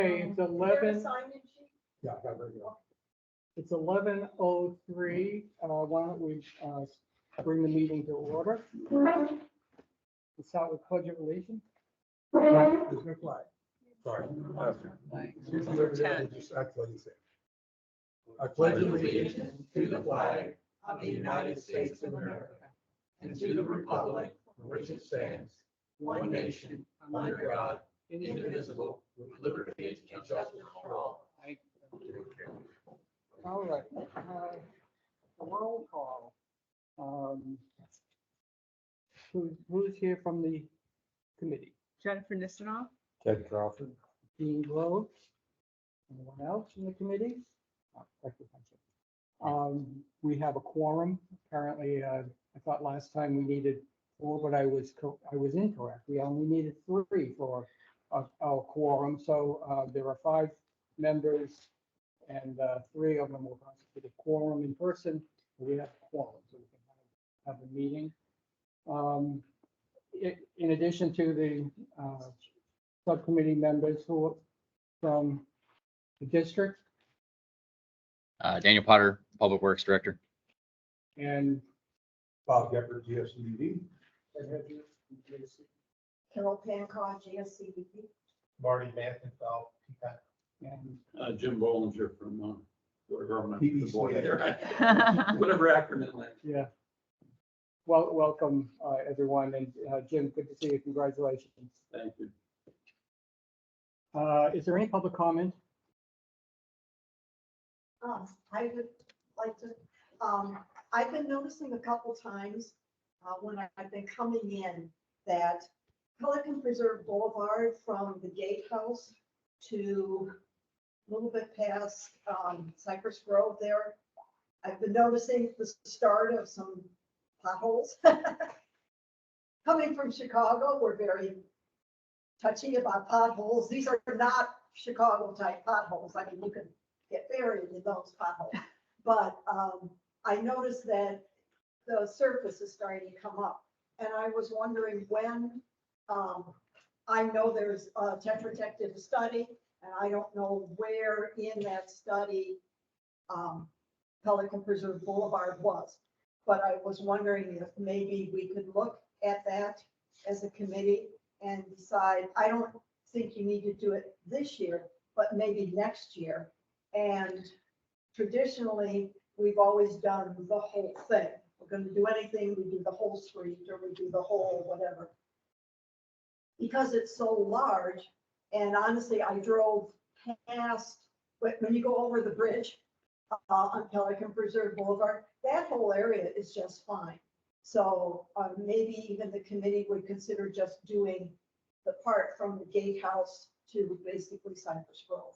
It's 11. Yeah, I got it. It's 11:03. Why don't we bring the meeting to order? We'll start with pledge of allegiance. There's no flag. Sorry. Just act like you said. I pledge allegiance to the flag of the United States of America and to the republic for which it stands, one nation, under God, indivisible, with liberty and justice for all. All right. Roll call. Who's here from the committee? Jennifer Nisanoff. Ted Crawford. Dean Grove? Anyone else from the committee? Oh, thank you. We have a quorum. Apparently, I thought last time we needed 4, but I was incorrect. We only needed 3 for our quorum. So there are 5 members and 3 of them will constitute a quorum in person. We have a quorum, so we can have a meeting. In addition to the subcommittee members who are from the district Daniel Potter, Public Works Director. and Bob Gepper, GSCD. Carol Pancott, GSCDP. Marty Mantonfeld, and Jim Bollinger from, whatever, I'm not- PBC. whatever acronym that. yeah. Well, welcome everyone, and Jim, good to see you. Congratulations. Thank you. Is there any public comment? I would like to, I've been noticing a couple times when I've been coming in that Pelican Preserve Boulevard from the gatehouse to a little bit past Cypress Grove there, I've been noticing the start of some potholes. Coming from Chicago, we're very touchy about potholes. These are not Chicago type potholes. I mean, you can get buried in those potholes. But I noticed that the surface is starting to come up. And I was wondering when, I know there's a Tetra Tech did a study, and I don't know where in that study Pelican Preserve Boulevard was. But I was wondering if maybe we could look at that as a committee and decide, I don't think you need to do it this year, but maybe next year. And traditionally, we've always done the whole thing. We're going to do anything, we do the whole street or we do the whole whatever. Because it's so large, and honestly, I drove past, when you go over the bridge on Pelican Preserve Boulevard, that whole area is just fine. So maybe even the committee would consider just doing the part from the gatehouse to basically Cypress Grove.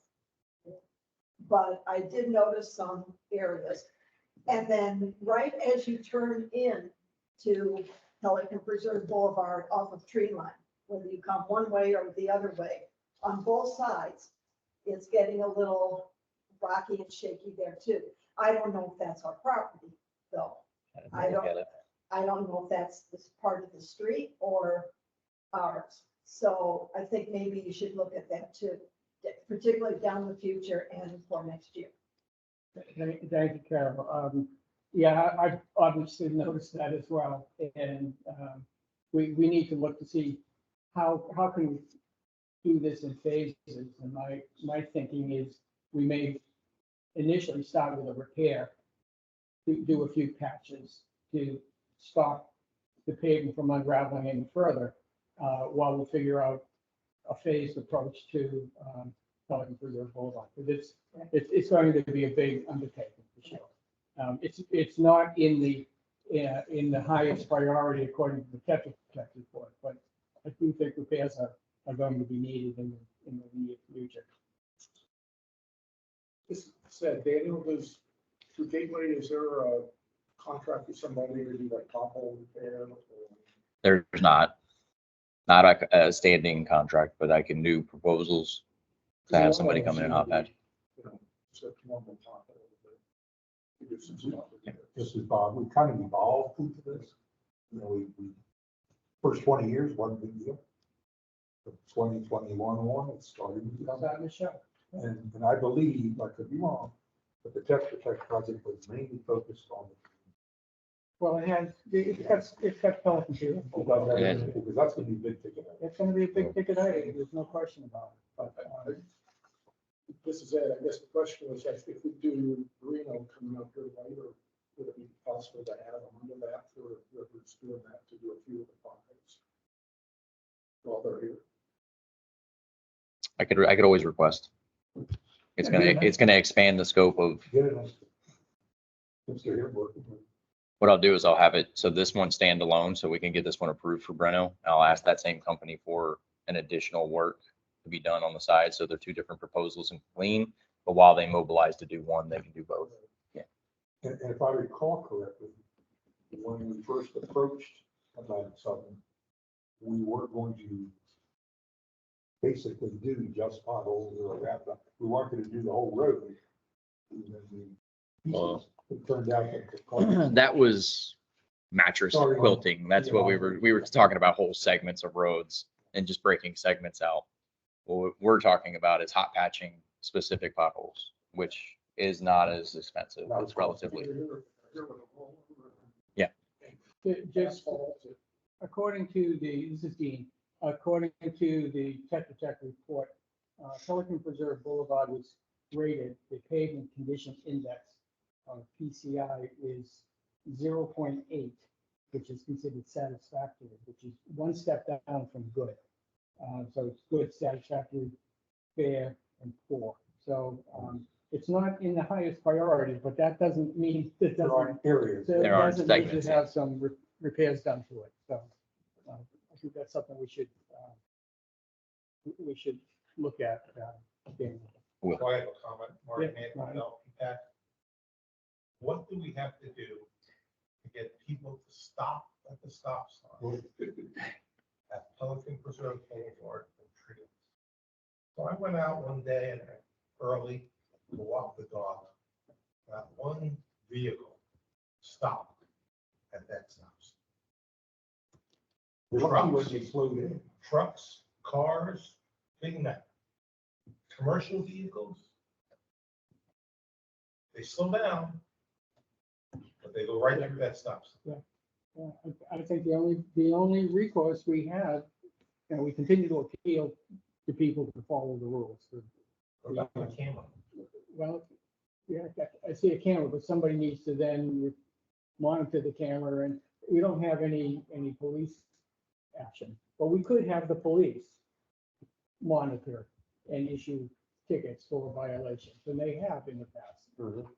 But I did notice some areas. And then right as you turn in to Pelican Preserve Boulevard off of Tree Line, whether you come one way or the other way, on both sides, it's getting a little rocky and shaky there too. I don't know if that's our property though. I don't know if that's this part of the street or ours. So I think maybe you should look at that too, particularly down the future and for next year. Thank you, Carol. Yeah, I've obviously noticed that as well. And we need to look to see how can we do this in phases. And my thinking is we may initially start with a repair, do a few patches to stop the pavement from unraveling any further while we figure out a phased approach to Pelican Preserve Boulevard. Because it's going to be a big undertaking for sure. It's not in the highest priority according to the Tetra Tech report, but I do think repairs are going to be needed in the near future. This said, Daniel, does, through Gateway, is there a contract with somebody to do like pothole repair? There's not a standing contract, but I can do proposals to have somebody come in and hot patch. So if you want to talk a little bit. We do some stuff. This is Bob. We kind of evolved into this. You know, we first 20 years, one big deal. the 2021 one, it's starting to come. Starting to show. And I believe, I could be wrong, but the Tech Protect project was mainly focused on. Well, it's got Pelican too. Yeah. Because that's gonna be big ticket. It's gonna be a big ticket item, there's no question about it, but, This is it. I guess the question was, if we do Reno coming up here later, would it be possible to add them under that for whoever's doing that to do a few of the projects while they're here? I could always request. It's gonna expand the scope of, Get it. Since they're here working. what I'll do is I'll have it, so this one stand alone, so we can get this one approved for Breno. I'll ask that same company for an additional work to be done on the side, so they're two different proposals and clean, but while they mobilize to do one, they can do both. And if I recall correctly, when we first approached Atlantic Southern, we were going to basically do just potholes or wrap up. We weren't going to do the whole road. And then Well, it turned out that. That was mattress and Sorry. quilting. That's what we were talking about, whole segments of roads and just breaking segments out. What we're talking about is hot patching specific potholes, which is not as expensive. It's relatively. Yeah. just according to this is Dean, according to the Tetra Tech report, Pelican Preserve Boulevard was rated, the pavement condition index of PCI is 0.8, which is considered satisfactory, which is one step down from good. So it's good, satisfactory, fair, and poor. So it's not in the highest priority, but that doesn't mean that There are areas. so it There are doesn't need segments, to have some repairs done to it. So I think that's something we should look at. Daniel. So I have a comment, Mark, Yeah, Nancy, right. Bill, Pat. What do we have to do to get people to stop at the stop sign at Pelican Preserve Boulevard and Trios? So I went out one day and early to walk the dog. Not one vehicle stopped at that stop sign. We're lucky when they slowed in. Trucks, cars, big matter. Commercial vehicles, they slow down, but they go right through that stop sign. Yeah, I think the only recourse we have, and we continue to appeal to people to follow the rules. Go back on the camera. Well, yeah, I see a camera, but somebody needs to then monitor the camera, and we don't have any police action. But we could have the police monitor and issue tickets for violations, and they have in the past.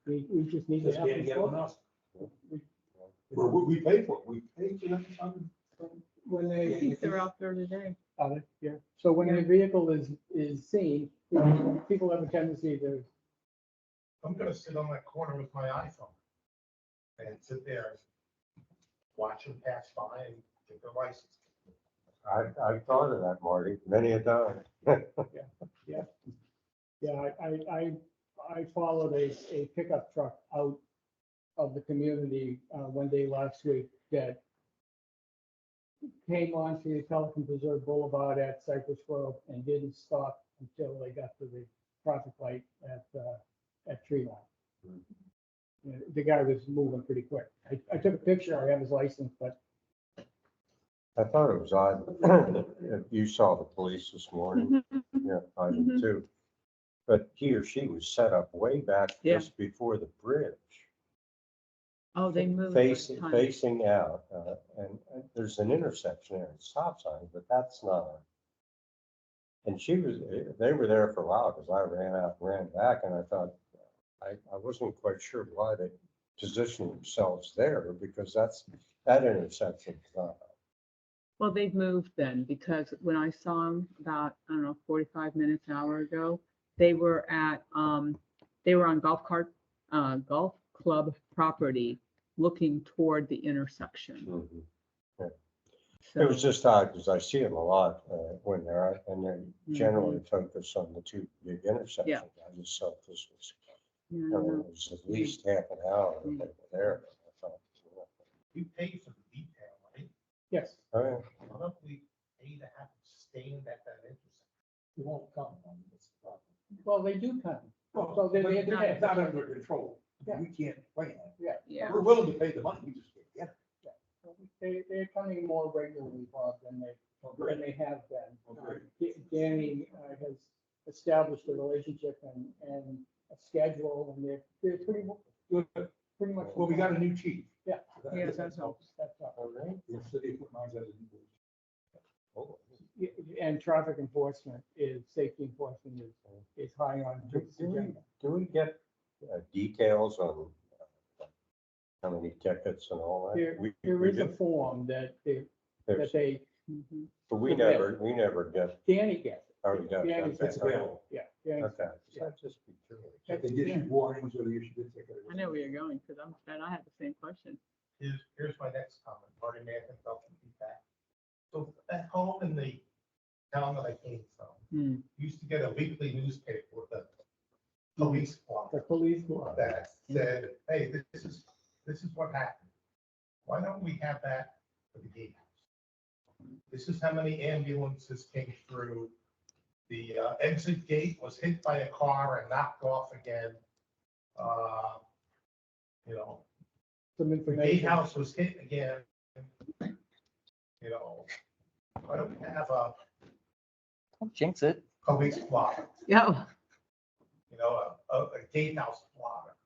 We just need to Just have. can't them get focused. enough. We pay for it. We pay for that. When I they. think they're out there today. Yeah, so when a vehicle is seen, people have a tendency to, I'm gonna sit on that corner with my iPhone and sit there, watch them pass by and get their license. I've thought of that, Marty, many a time. yeah, I followed a pickup truck out of the community one day last week that came onto the Pelican Preserve Boulevard at Cypress Grove and didn't stop until they got to the traffic light at Tree Line. The guy was moving pretty quick. I took a picture, I have his license, but I thought it was odd. You saw the police this morning. Yeah, I did too. But he or she was set up way back Yeah. just before the bridge, Oh, they moved. facing out. And there's an intersection there, and stop sign, but that's not. And they were there for a while because I ran out and ran back, and I thought, I wasn't quite sure why they positioned themselves there, because that intersection is not. Well, they've moved then, because when I saw them about, I don't know, 45 minutes, an hour ago, they were on golf club property looking toward the intersection. It was So, just odd because I see them a lot when they're out, and they generally focus on the two big intersections. I just thought this was, yeah, you know, it was at least half an hour that they were there. I thought, We pay for the detail, right? yes, oh, yeah. Why don't we pay to have them maintained at that intersection? It won't come on this problem. Well, they do come. Well, So they- but they- it's not under control. Yeah. We can't plan it. Yeah. We're willing to pay the money, we just can't get it. They're coming more regularly, Bob, than they have been. Okay. Danny has established a relationship and a schedule, and they're pretty much. Well, we got a new chief. Yeah. Yeah, that helps. That's all. All right. The city of Fort Myers has a new chief. Oh, And traffic enforcement safety enforcement is high on Do this do we, agenda. do we get details on how many tickets and all that? There We is a do? form that There's- they, Mhm. But we never get, Danny gets. oh, we got. Danny's It's available. Yeah. Danny's- Okay, so I'd just be curious. If they issue warnings or they issue a ticket. I know where you're going, because I had the same question. Here's my next comment, Marty Mann, welcome feedback. So at home in the town that I came from, Hmm. used to get a weekly newspaper with a police block The police will. that said, hey, this is what happened. Why don't we have that for the gatehouse? This is how many ambulances came through. The exit gate was hit by a car and knocked off again. You know, Some the information. gatehouse was hit again. You know, why don't we have a Don't jinx it. police block, Yeah. you know, a gatehouse block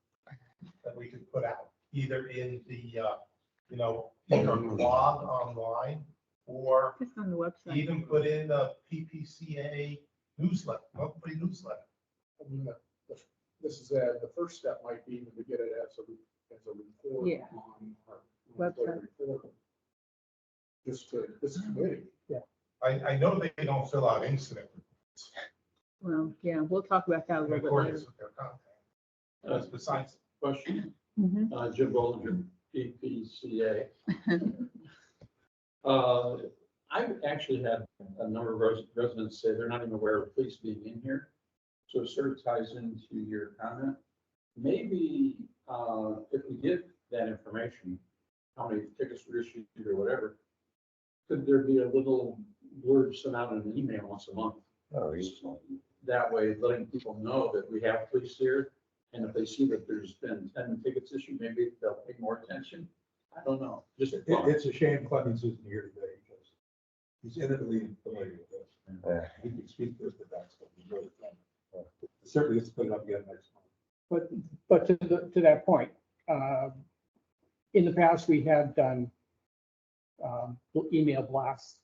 that we could put out, either in the, you know, either blog online or Just on the website. even put in the PPCA newsletter, monthly newsletter. I mean, this is, the first step might be to get it as a report Yeah. on our. Website. report. Just to, this committee. I know they don't fill out incident reports, Well, yeah, we'll talk about that a in little bit accordance later. with their content. That's besides, Question, Mhm. Jim Bollinger, PPCA. I've actually had a number of residents say they're not even aware of police being in here. So it sort of ties into your comment. Maybe if we get that information, how many tickets were issued or whatever, could there be a little word sent out in an email once a month? Oh, easily. That way, letting people know that we have police here, and if they see that there's been 10 tickets issued, maybe they'll pay more attention. I don't know, just a thought. It's a shame Clemens isn't here today because he's intimately familiar with this. Yeah. He can speak to us about stuff. He's really fun. Certainly, let's put it up again next month. But to that point, in the past, we have done email blasts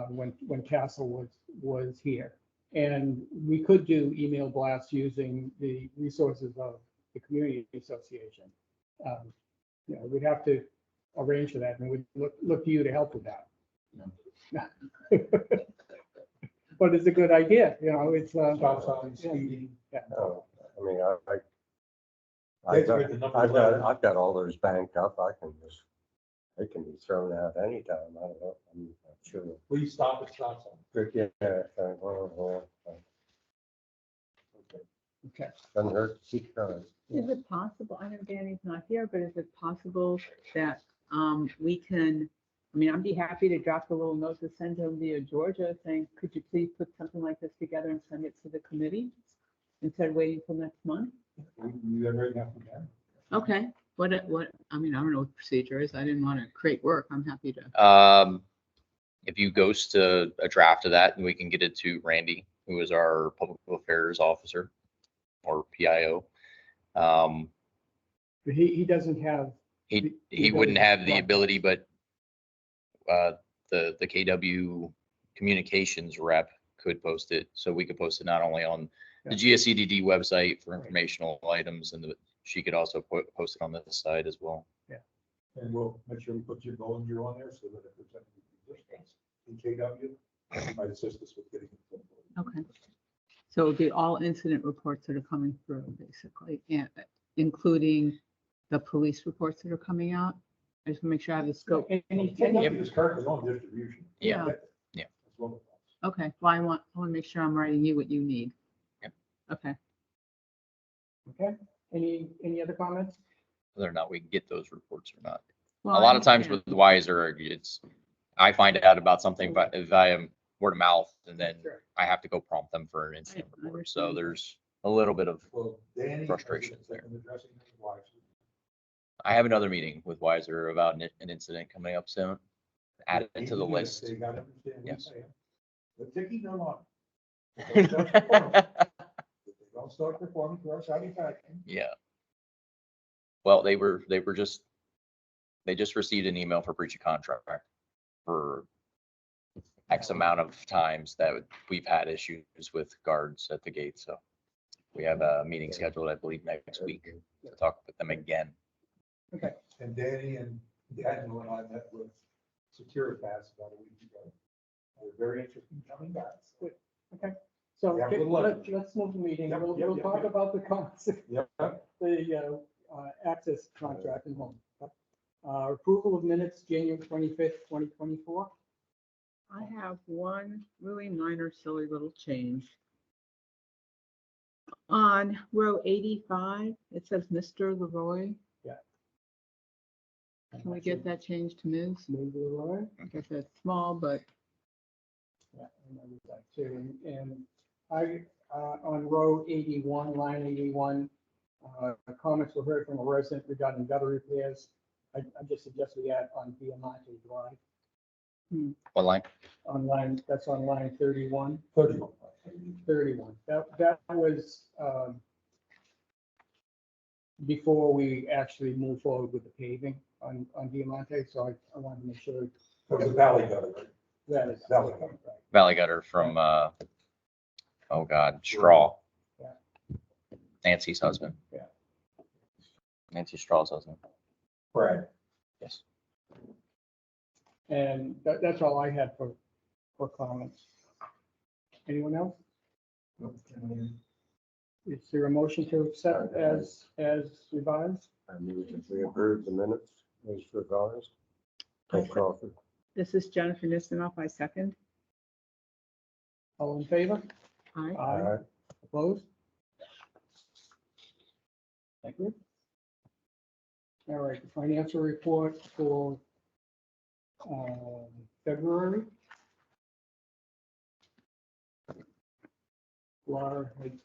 when Castle was here. And we could do email blasts using the resources of the community association. You know, we'd have to arrange for that, and we'd look to you to help with that. But it's a good idea, you know, it's. Stop signs, speeding. Oh, I mean, That's good, the number I've 11. got all those banked up. They can be thrown out anytime. I don't know. I'm not sure. Please stop at stop sign. But yeah, Okay. doesn't hurt to keep trying. Is it possible, I know Danny's not here, but is it possible that we can, I mean, I'd be happy to drop a little note to send him via Georgia saying, could you please put something like this together and send it to the committee instead of waiting till next month? You have right now from there. Okay, what, I mean, I don't know what the procedure is. I didn't want to create work. I'm happy to. If you ghost a draft of that, we can get it to Randy, who is our public affairs officer or PIO. He doesn't have. He wouldn't have the ability, but the KW communications rep could post it. So we could post it not only on the GSEDD website for informational items, and she could also post it on this side as well. And we'll make sure we put your Bollinger on there so that if there's any resistance in KW, you might assist us with getting it. Okay. So it would be all incident reports that are coming through, basically, and including the police reports that are coming out. I just want to make sure I have the scope. KW is currently on distribution. Yeah. Yeah. That's one of them. Okay, well, I want to make sure I'm writing you what you need. Yep. Okay. Okay, any other comments? Whether or not we can get those reports or not. Well, A I lot of times understand. with Wiser, I find out about something if I am word of mouth, and then Sure. I have to go prompt them for an incident I report. So understand. there's a little bit of, Well, Danny. Frustrations there. Addressing his wife. I have another meeting with Wiser about an incident coming up soon. Add it to the list. They gotta understand. what Yes. you're saying. They're ticking their line. If they don't start performing to our satisfaction. Yeah. Well, they just received an email for breach of contract for X amount of times that we've had issues with guards at the gate. So we have a meeting scheduled, I believe, next week to talk with them again. And Danny and Daniel and I met with Securitas about a week ago. They're very interested in coming back. So Yeah, good luck. let's move the meeting. Yep, We'll, yep, we'll yep, talk yep. about the concept, Yep. the access contract and home. Approval of minutes, January 25th, 2024. I have one really minor, silly little change. On row 85, it says Mr. Leroy. Yeah. Can we get that changed to Ms.? Move the line. I guess that's small, but Yeah, I remember that too. And I, on row 81, line 81, comments were heard from a resident regarding gutter repairs. I just suggest we add on Diamante Drive, What line? on line, that's on line 31. 31. 31. That was before we actually move forward with the paving on Diamante, so I wanted to make sure For the valley gutter, right? that is. Valley gutter. Right. Valley Gutter from, oh God, Straw. Yeah. Nancy's husband. Yeah. Nancy Straw's husband. Brad. Yes. And that's all I had for comments. Anyone else? Is there a motion to accept as revised? I move that we approve the minutes as revised. Thank Crawford. this is Jennifer Nisbenoff, I second. All in favor? Aye. Aye. Opposed? Thank you. All right, the financial report for February. Laura had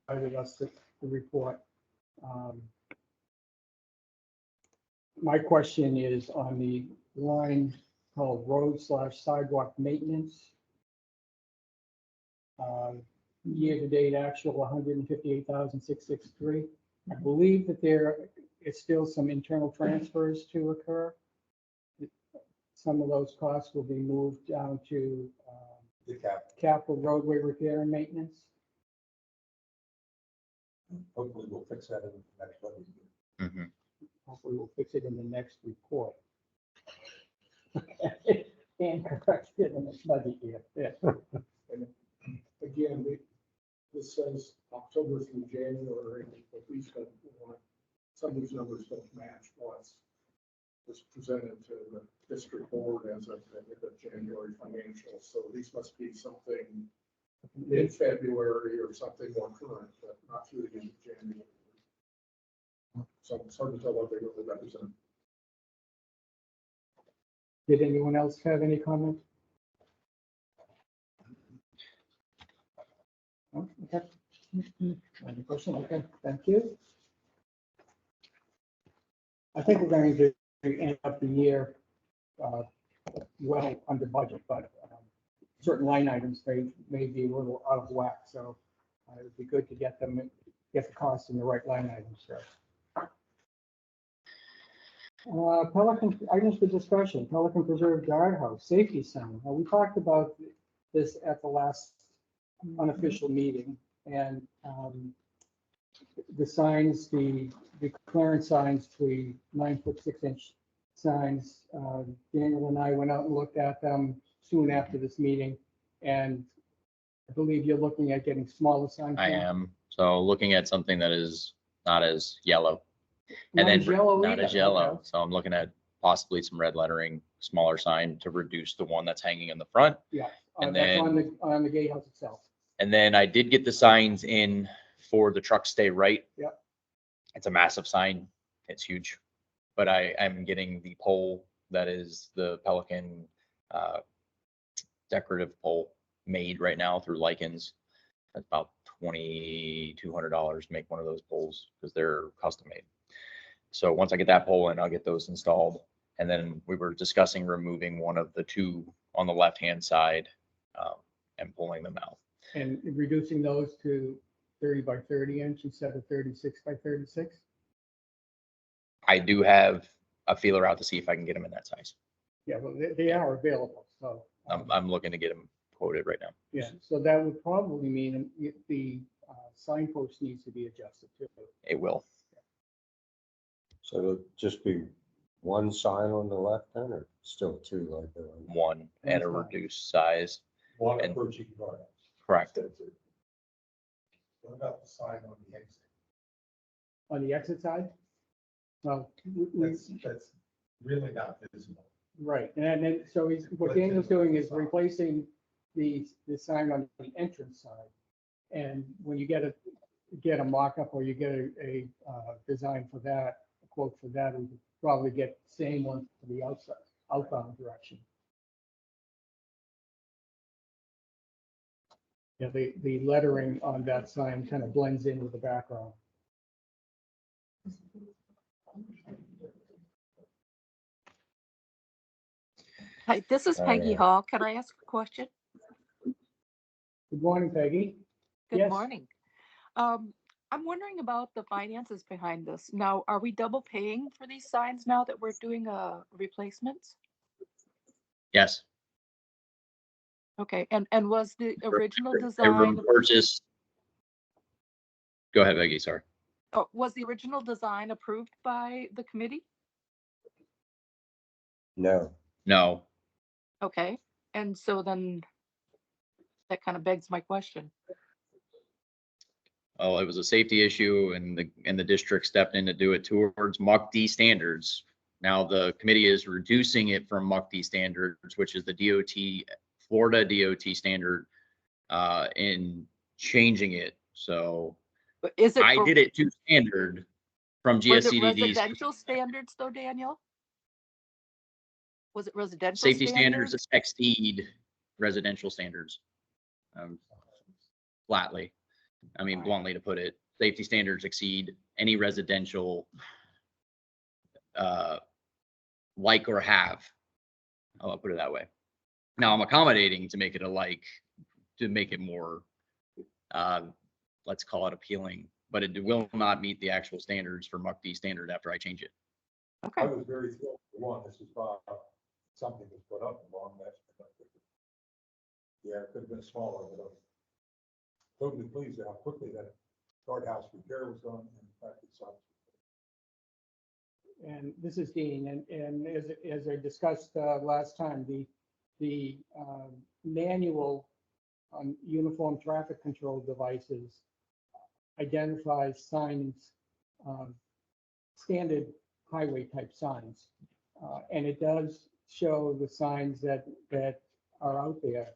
provided us the report. My question is on the line called road/sidewalk maintenance. Year-to-date actual 158,663. I believe that there is still some internal transfers to occur. Some of those costs will be moved down to The cap, capital roadway repair and maintenance. hopefully we'll fix that in the next budget year. Mhm. Hopefully we'll fix it in the next report. And correct it in the budget year, yeah. And again, this says October through January, but these don't, some of these numbers don't match what's was presented to the district board as of the end of January financials. So these must be something mid-February or something more current, but not through the end of January. So it's hard to tell what they really represent. Did anyone else have any comment? No? Okay. Any question? Okay, thank you. I think we're going to end up the year well under budget, but certain line items may be a little out of whack, so it would be good to get the cost in the right line items there. Pelican, items for discussion, Pelican Preserve Guardhouse, safety sign. Now, we talked about this at the last unofficial meeting, and the signs, the clearance signs, the 9-foot 6-inch signs. Daniel and I went out and looked at them soon after this meeting, and I believe you're looking at getting smaller signs. I now. am. So looking at something that is not as yellow. Not And as then yellow not either, as yellow. okay. So I'm looking at possibly some red lettering, smaller sign to reduce the one that's hanging in the front. Yeah, And that's then- on the gatehouse itself. And then I did get the signs in for the truck stay right. Yep. It's a massive sign. It's huge. But I'm getting the pole that is the Pelican decorative pole made right now through Lichens. That's about $2,200 to make one of those poles because they're custom made. So once I get that pole in, I'll get those installed. And then we were discussing removing one of the two on the left-hand side and pulling them out. And reducing those to 30 by 30 inch instead of 36 by 36? I do have a feeler out to see if I can get them in that size. Yeah, well, they are available, so. I'm looking to get them quoted right now. Yeah, so that would probably mean the signpost needs to be adjusted too. It will. So it'll just be one sign on the left then, or still two like that? One at a reduced size. One And- approaching car. Correct. What about the sign on the exit? On the exit side? Well, That's really not visible. right, and then, so what Daniel's doing is replacing the sign on the entrance side. And when you get a mock-up or you get a design for that, a quote for that, we could probably get the same one for the outside, outbound direction. Yeah, the lettering on that sign kind of blends in with the background. Hi, this is Peggy Hall. Can I ask a question? Good morning, Peggy. Good Yes. morning. I'm wondering about the finances behind this. Now, are we double paying for these signs now that we're doing replacements? Yes. Okay, and was the original They were design, purchased. Go ahead, Becky, sorry. oh, was the original design approved by the committee? No, No, Okay, and so then that kind of begs my question. well, it was a safety issue and the district stepped in to do it towards MUC-D standards. Now the committee is reducing it from MUC-D standards, which is the DOT, Florida DOT standard, in changing it. So But is it I for, did it to standard from was it GSCDD's residential standards though, Daniel? Was it residential safety standards? standards exceed residential standards. Flatly. I mean, bluntly to put it, safety standards exceed any residential like or have. I'll put it that way. Now I'm accommodating to make it to make it more, let's call it appealing, but it will not meet the actual standards for MUC-D standard after I change it. I Okay, was very thrilled for one, this is something was put up along that. Yeah, it could have been smaller, but I was totally pleased at how quickly that guardhouse repair was done and in fact it's up. And this is Dean, and as I discussed last time, the manual on uniform traffic control devices identifies signs, standard highway type signs. And it does show the signs that are out there,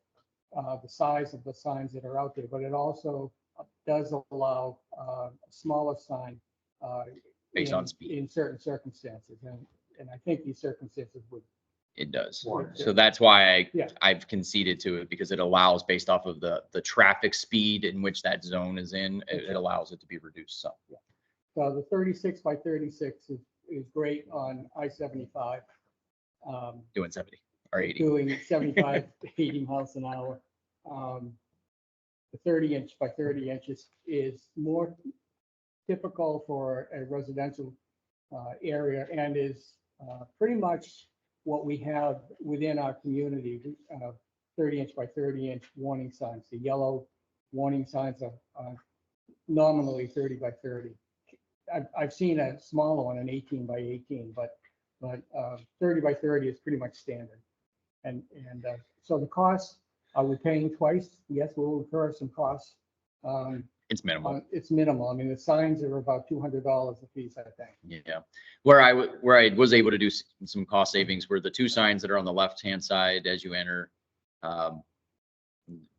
the size of the signs that are out there, but it also does allow a smaller sign Based on speed. in certain circumstances. And I think these circumstances would. It does. Right. So that's why Yeah. I've conceded to it because it allows based off of the traffic speed in which that zone is in, it allows it to be reduced some. So the 36 by 36 is great on I-75. Doing 70 or 80. Doing 75, 80 miles an hour. The 30 inch by 30 inches is more typical for a residential area and is pretty much what we have within our community, 30 inch by 30 inch warning signs. The yellow warning signs are nominally 30 by 30. I've seen a smaller one, an 18 by 18, but 30 by 30 is pretty much standard. And so the cost, are we paying twice? Yes, we'll incur some costs. It's minimal. It's minimal. I mean, the signs are about $200 a piece, I think. Yeah. Where I was able to do some cost savings were the two signs that are on the left-hand side as you enter,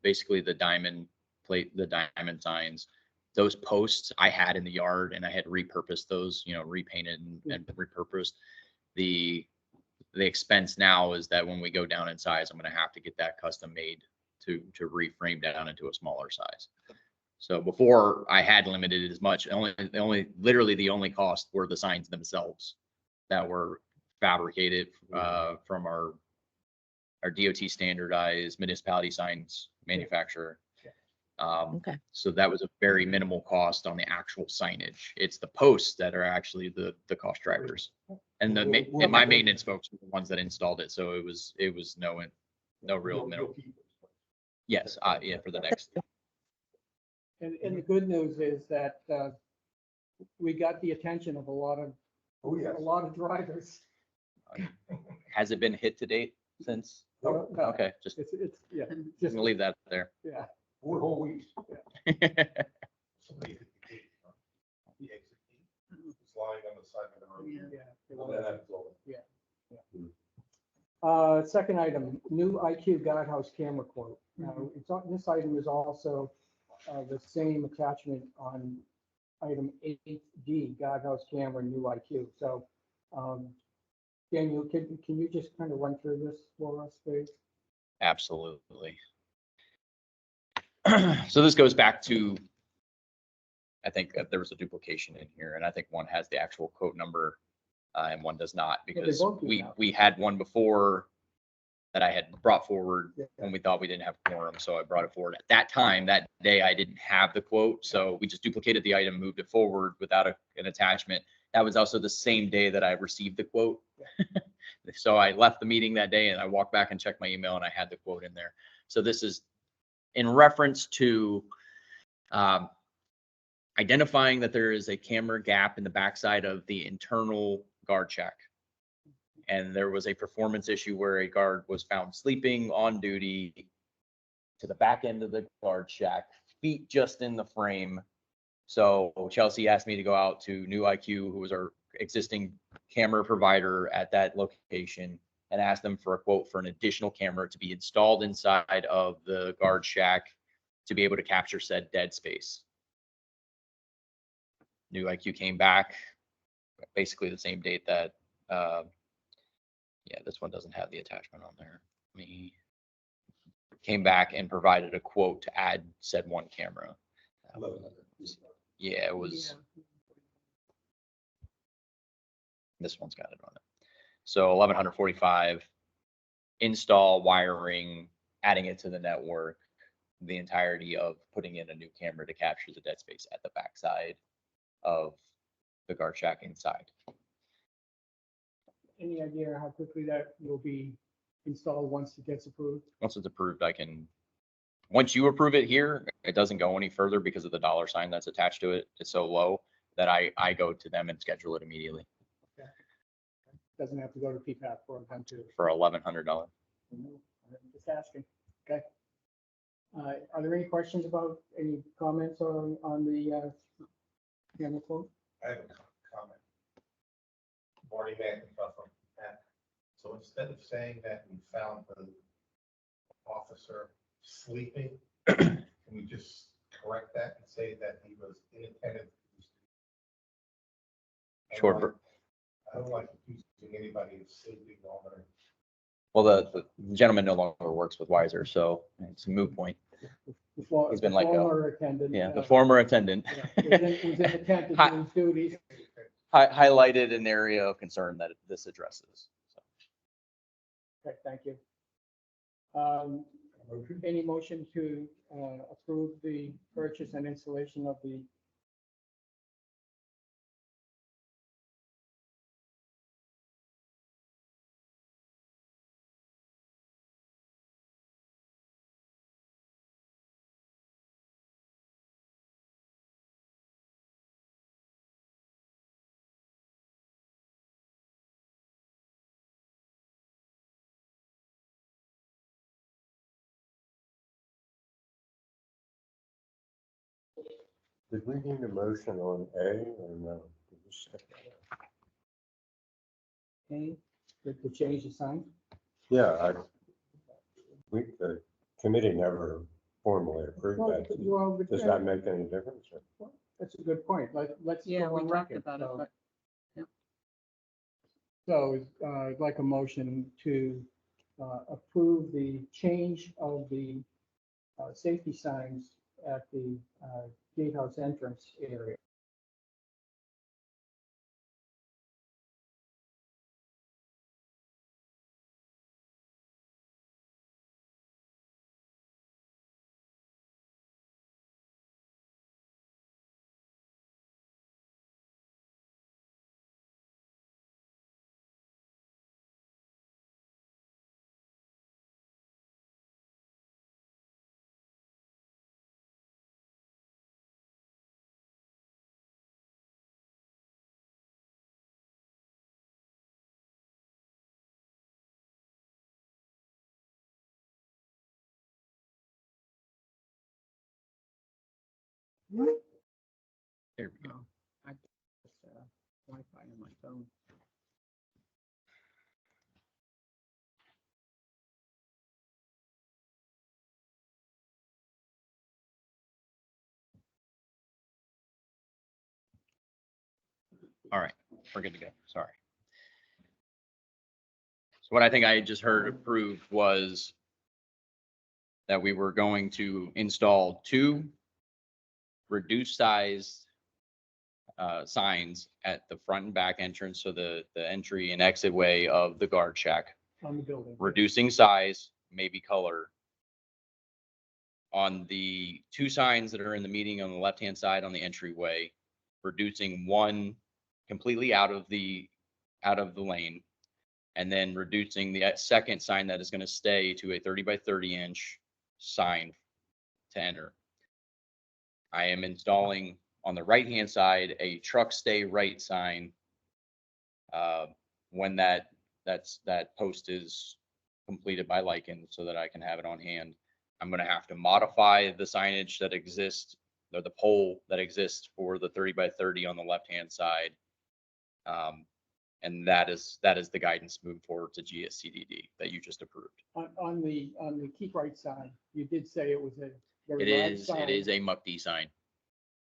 basically the diamond plate, the diamond signs. Those posts I had in the yard and I had repurposed those, repainted and repurposed. The expense now is that when we go down in size, I'm going to have to get that custom made to reframe down into a smaller size. So before I had limited it as much, literally the only cost were the signs themselves that were fabricated from our DOT standardized municipality signs manufacturer. Okay. So that was a very minimal cost on the actual signage. It's the posts that are actually the cost drivers. And and my maintenance folks were the ones that installed it. So it was no real minimal. Yes, yeah, for the next. And the good news is that we got the attention of a lot of drivers. Has it been hit to date since? No. Okay, just Yeah, just leave that there. yeah. 4 whole weeks. Somebody hit the gate, huh? The exit gate. It's lying on the side of the road. Yeah. Well, then that's all. Second item, new IQ guardhouse camera quote. Now, this item is also the same attachment on item 8D, guardhouse camera, new IQ. So, Daniel, can you just kind of run through this for us, please? Absolutely. So this goes back to, I think there was a duplication in here, and I think one has the actual quote number and one does not, because both do now. we had one before that I had brought forward Yeah. when we thought we didn't have quorum, so I brought it forward. At that time, that day, I didn't have the quote, so we just duplicated the item, moved it forward without an attachment. That was also the same day that I received the quote. So I left the meeting that day and I walked back and checked my email and I had the quote in there. So this is in reference to identifying that there is a camera gap in the backside of the internal guard shack. And there was a performance issue where a guard was found sleeping on duty to the back end of the guard shack, feet just in the frame. So Chelsea asked me to go out to New IQ, who was our existing camera provider at that location, and ask them for a quote for an additional camera to be installed inside of the guard shack to be able to capture said dead space. New IQ came back basically the same date that, yeah, this one doesn't have the attachment on there. Came back and provided a quote to add said one camera. Yeah, it was. This one's got it on it. So 1145, install, wiring, adding it to the network, the entirety of putting in a new camera to capture the dead space at the backside of the guard shack inside. Any idea how quickly that will be installed once it gets approved? Once it's approved, once you approve it here, it doesn't go any further because of the dollar sign that's attached to it. It's so low that I go to them and schedule it immediately Doesn't have to go to PPAP for them to. for $1,100. Just asking. Okay. Are there any questions about, any comments on the camera quote? I have a comment. Marty McIntyre from Matt. So instead of saying that we found the officer sleeping, can we just correct that and say that he was inattentive? Sure. I don't like accusing anybody of sleeping while they're. Well, the gentleman no longer works with Weiser, so it's a moot point. He's been let go. Former attendant. Yeah, the former attendant. Was in the tent to do his duties. Highlighted an area of concern that this addresses. So. Okay, thank you. Any motion to approve the purchase and installation of the Did we need a motion on A or no? Did we skip that? A, to change the sign? Yeah, the committee never formally approved that. Well, Does that make any difference? That's a good point. Let's. Yeah, go we on talked record. about it, but. So I'd like a motion to approve the change of the safety signs at the gatehouse entrance area. There we go. Oh, I just, Wi-Fi on my phone. All right, we're good to go. Sorry. So what I think I just heard approved was that we were going to install 2 reduced size signs at the front and back entrance, so the entry and exit way of the guard shack, On the building. reducing size, maybe color. On the 2 signs that are in the meeting on the left-hand side on the entryway, reducing 1 completely out of the lane, and then reducing the second sign that is going to stay to a 30 by 30 inch sign to enter. I am installing on the right-hand side a truck stay right sign. When that post is completed by Lycan, so that I can have it on hand. I'm going to have to modify the signage that exists, or the pole that exists for the 30 by 30 on the left-hand side. And that is the guidance moving forward to GSCDD that you just approved. On the keep right sign, you did say it was a It very large is sign. a MUCD sign.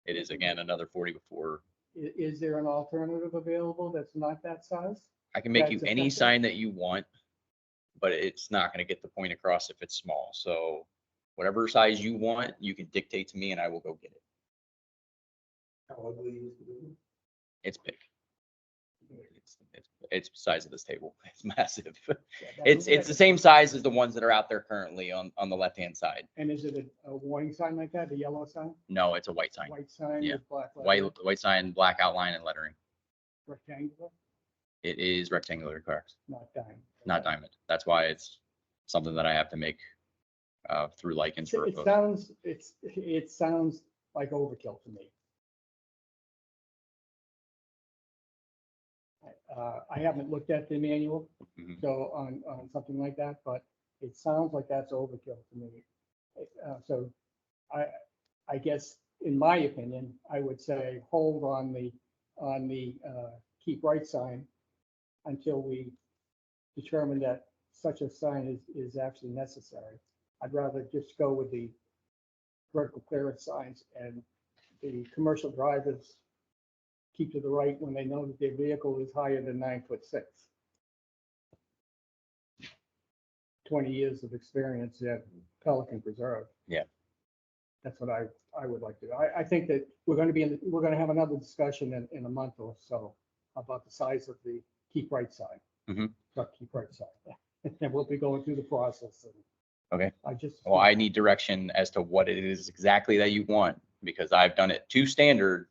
It is again another 40 before. Is there an alternative available that's not that size? I can make you That's any effective? sign that you want, but it's not going to get the point across if it's small. So whatever size you want, you can dictate to me and I will go get it. How ugly is the building? It's big. It's the size of this table. It's massive. Yeah, It's the same size as the ones that are out there currently on the left-hand side. And is it a warning sign like that, a yellow sign? No, it's a white sign. White sign Yeah. with black lettering? White sign, black outline and lettering. Rectangular, It is rectangular, correct? not diamond. Not diamond. That's why it's something that I have to make through Lycan for a It vote. sounds like overkill to me. I haven't looked at the manual, Mhm. so on something like that, but it sounds like that's overkill to me. So I guess, in my opinion, I would say hold on the keep right sign until we determine that such a sign is actually necessary. I'd rather just go with the vertical clearance signs, and the commercial drivers keep to the right when they know that their vehicle is higher than 9'6". 20 years of experience at Pelican Preserve. Yeah. That's what I would like to do. I think that we're going to have another discussion in a month or so about the size of the keep right sign. Mhm. Truck keep right sign. And we'll be going through the process. And Okay. I just. Well, I need direction as to what it is exactly that you want, because I've done it to standard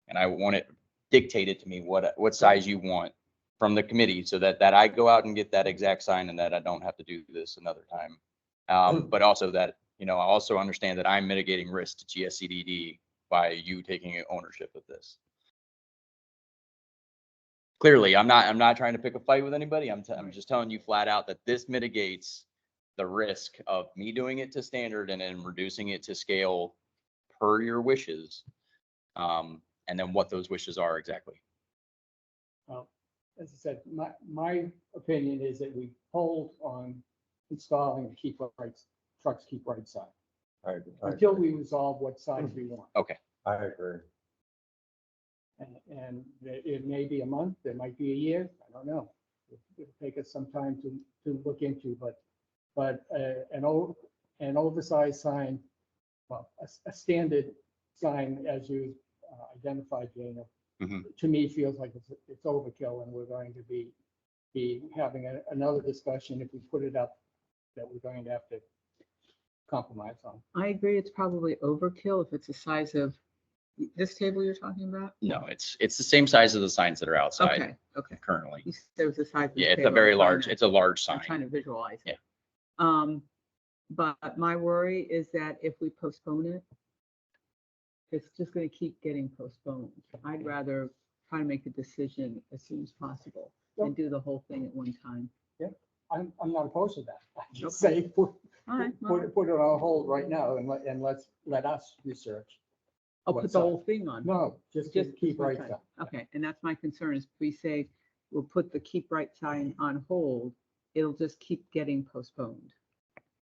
and I want it dictated to me what size you want from the committee, so that I go out and get that exact sign and that I don't have to do this another time. But also that, I also understand that I'm mitigating risk to GSCDD by you taking ownership of this. Clearly, I'm not trying to pick a fight with anybody. I'm just telling you flat out that this mitigates the risk of me doing it to standard and then reducing it to scale per your wishes. And then what those wishes are exactly. Well, as I said, my opinion is that we hold on installing the keep right, trucks keep right sign I until we resolve what size we want. I agree. And it may be a month, it might be a year, I don't know. It'll take us some time to look into, but an oversized sign, well, a standard sign as you identified, Dana, Mhm. to me feels like it's overkill and we're going to be having another discussion if we put it up that we're going to have to compromise on. I agree, it's probably overkill if it's the size of this table you're talking about? No, it's the same size as the signs that are outside Okay, okay. currently. You said it was the size of the Yeah, it's a table. very I'm trying large, to- it's a large I'm trying sign. to visualize Yeah. it. But my worry is that if we postpone it, it's just gonna keep getting postponed. I'd rather try to make a decision as soon as possible and do the whole thing at one time. I'm not opposed to that. I just Okay. say, put All right, well, it on hold right now and let us research. I'll put what's the up. whole thing on. No, just keep one right time. stuff. Okay, and that's my concern is if we say we'll put the keep right sign on hold, it'll just keep getting postponed.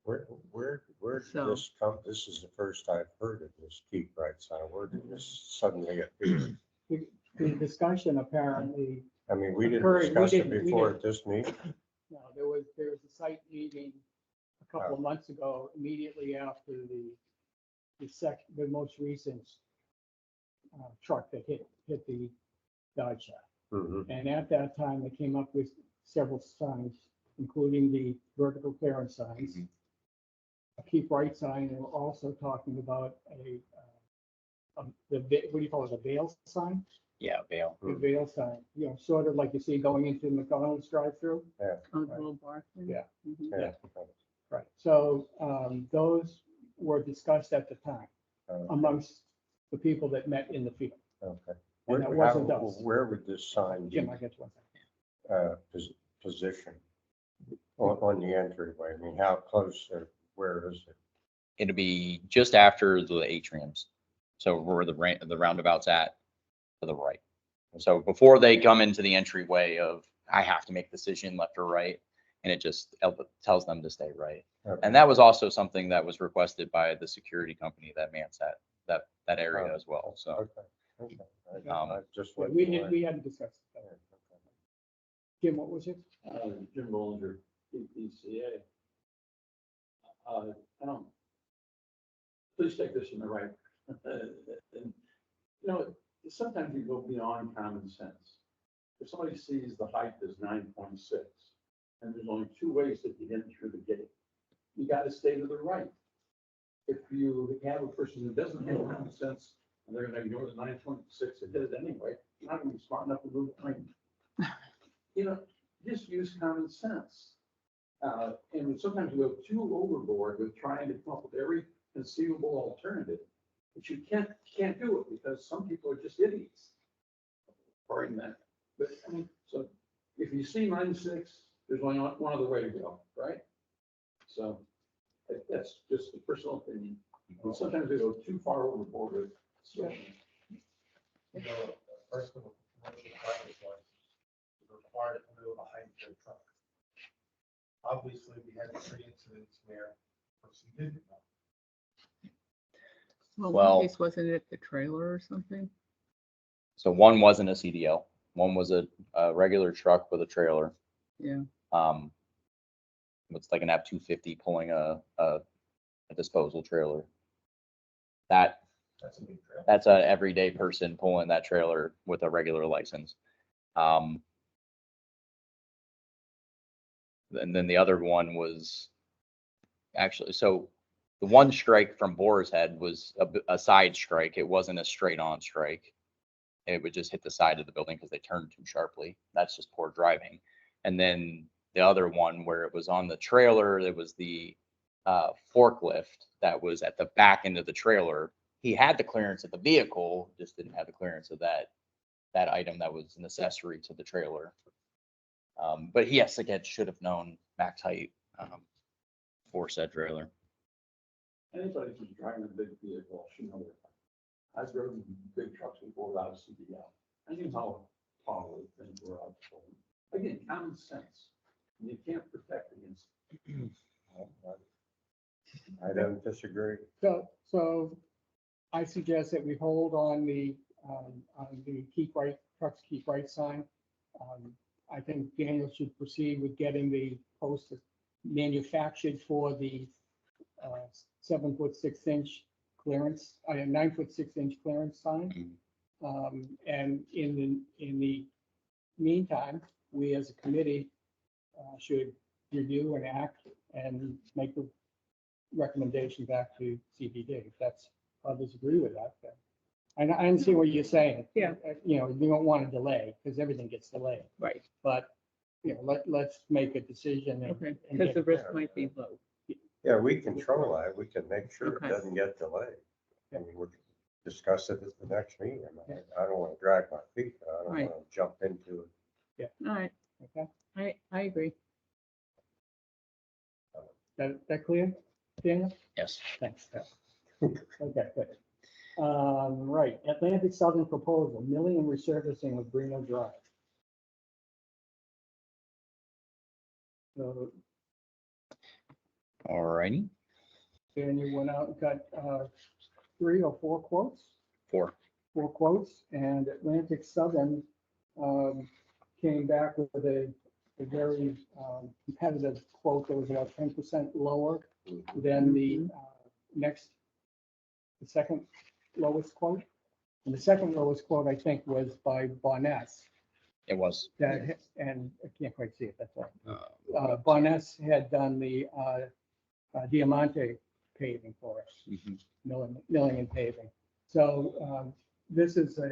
Where did So- this come, this is the first I've heard of this keep right sign. Where did this suddenly appear? The discussion apparently, I mean, we didn't Occurred, we discuss it didn't- we before didn't. at this meeting. no, there was a site meeting a couple of months ago, immediately after the most recent truck that hit the Dodge shop. Mhm. And at that time, they came up with several signs, including the vertical clearance signs. Mhm. A keep right sign, and we're also talking about what do you call it, a veil sign? Yeah, Vale. The veil sign, sort of like you see going into McDonald's drive-through. Oh, the little bar thing? Yeah. Mhm. Yeah. Right. So those were discussed at the time amongst the people that met in the field. Okay. And that wasn't us. Where would this sign be Jim, I get one second. positioned on the entryway? I mean, how close or where is it? It'll be just after the atriums. So where the roundabout's at, to the right. So before they come into the entryway of, I have to make a decision left or right, and it just tells them to stay right. Okay. And that was also something that was requested by the security company that mans that area as well. So Okay. Um, Just Yeah, went we away. didn't, we hadn't discussed it. Okay. Jim, what was it? Jim Bollinger, PPCA. I don't, please take this in the right. And, sometimes you go beyond common sense. If somebody sees the height is 9.6, and there's only two ways that you get in through the gate, you gotta stay to the right. If you have a person who doesn't have common sense, and they're gonna ignore the 9.6 and hit it anyway, you're not gonna be smart enough to move behind. Just use common sense. And sometimes we go too overboard with trying to come up with every conceivable alternative. But you can't do it because some people are just idiots. Pardon that. But I mean, so if you see 9.6, there's only one other way to go, right? So that's just a personal opinion. And sometimes we go too far overboard with stuff. You know, a person with a commercial driver's license is required to know the height of their truck. Obviously, we had 3 incidents where a person didn't know. Well, Well- one case, wasn't it the trailer or something? So one wasn't a CDL, one was a regular truck with a trailer. Yeah. It's like an F-250 pulling a disposal trailer. That's That's a big trail. a everyday person pulling that trailer with a regular license. And then the other one was actually, so the one strike from Boar's Head was a side strike. It wasn't a straight on strike. It would just hit the side of the building because they turned too sharply. That's just poor driving. And then the other one where it was on the trailer, it was the forklift that was at the back end of the trailer. He had the clearance of the vehicle, just didn't have the clearance of that item that was an accessory to the trailer. But yes, again, should have known max height for said trailer. Anybody who's driving a big vehicle should know that. I've driven big trucks before without a CDL. I knew how tall those things were out there. Again, common sense. You can't protect against. I don't disagree. So I suggest that we hold on the keep right, trucks keep right sign. I think Daniel should proceed with getting the post manufactured for the 7'6" clearance, 9'6" clearance sign. And in the meantime, we as a committee should review and act and make the recommendation back to CBD. If that's, others agree with that, then. I understand what you're saying. Yeah. You know, you don't want to delay because everything gets delayed, Right, but, you know, let's make a decision. okay, and because get the it risk there. might be low. Yeah, we control that. We can make sure it Okay. doesn't get delayed. I mean, we'll discuss it at the next meeting. I don't want to drag my feet. I don't Right. want to jump into it. All right, Okay, I agree. that clear, Daniel? Yes. Thanks. Okay, good. Right, Atlantic Southern proposal, milling and resurfacing of Brino Drive. So All righty. Daniel went out and got 3 or 4 quotes, 4. 4 quotes, and Atlantic Southern came back with a very competitive quote that was about 10% lower than the the second lowest quote. And the second lowest quote, I think, was by Boness. It was. That, and I can't quite see it, that's all. Boness had done the Diamante paving for us, milling and paving. So this is a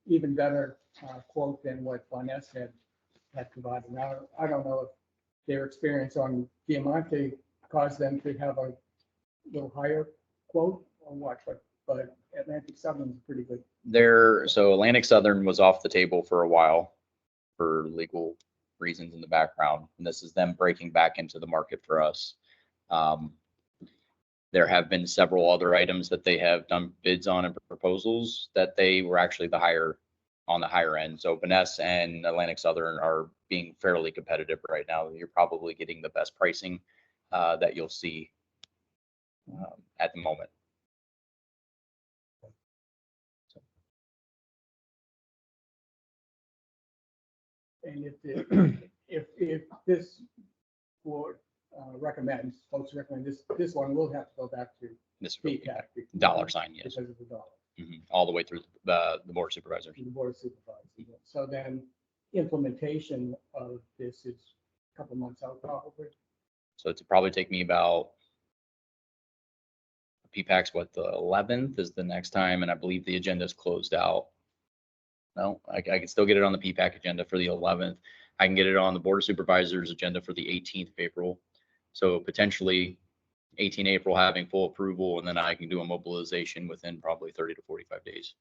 even better quote than what Boness had provided. Now, I don't know if their experience on Diamante caused them to have a little higher quote or what, but Atlantic Southern is pretty good. So Atlantic Southern was off the table for a while for legal reasons in the background. And this is them breaking back into the market for us. There have been several other items that they have done bids on and proposals that they were actually on the higher end. So Vanessa and Atlantic Southern are being fairly competitive right now. You're probably getting the best pricing that you'll see at the moment. And if this board recommends, folks recommend this one, will have to go back to This will be PCAC. dollar sign, yes. Because of the dollar, All the way through the board of supervisors. the board of supervisors. So then implementation of this is a couple months out probably. So it's probably take me about PPAC's the 11th is the next time, and I believe the agenda is closed out. No, I can still get it on the PPAC agenda for the 11th. I can get it on the board of supervisors agenda for the 18th of April. So potentially 18 April having full approval, and then I can do a mobilization within probably 30 to 45 days.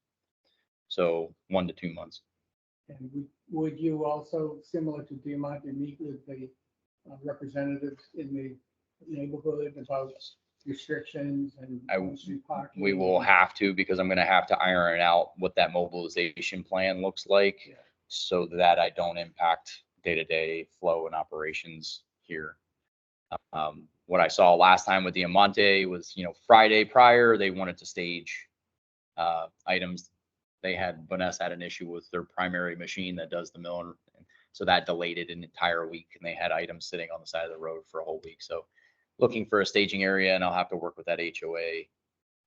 So 1 to 2 months. And would you also, similar to Diamante, meet with the representatives in the neighborhood about restrictions and parking? We will have to, because I'm going to have to iron out what that mobilization plan looks like, so that I don't impact day-to-day flow and operations here. What I saw last time with Diamante was, Friday prior, they wanted to stage items. Vanessa had an issue with their primary machine that does the mill, so that delayed it an entire week, and they had items sitting on the side of the road for a whole week. So looking for a staging area, and I'll have to work with that HOA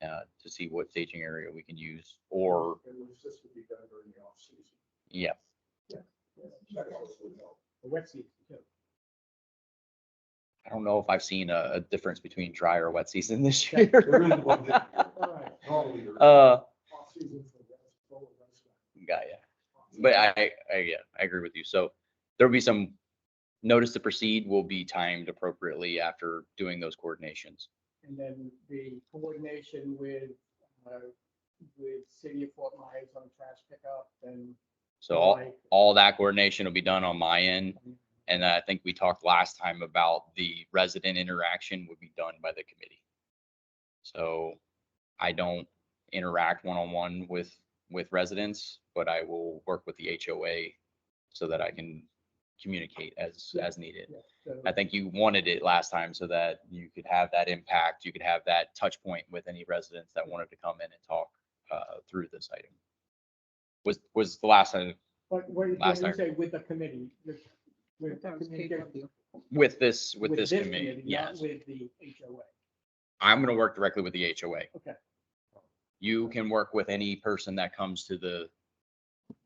to see what staging area we can use, or, And this would be done during the off season. yeah. The wet season too. I don't know if I've seen a difference between dry or wet season this year. All right. Normally, you're Uh, off season for the full restaurant. Got ya. But I agree with you. So there'll be some notice to proceed will be timed appropriately after doing those coordinations. And then the coordination with City of Fort Myers on trash pickup and. So all that coordination will be done on my end. And I think we talked last time about the resident interaction would be done by the committee. So I don't interact one-on-one with residents, but I will work with the HOA so that I can communicate as needed. So- I think you wanted it last time so that you could have that impact, you could have that touch point with any residents that wanted to come in and talk through this item. Was the last time But when you Last time. say with the committee, with That was communication- KW. with this with committee, Not yes. with the HOA. I'm going to work directly with the HOA. Okay. You can work with any person that comes to the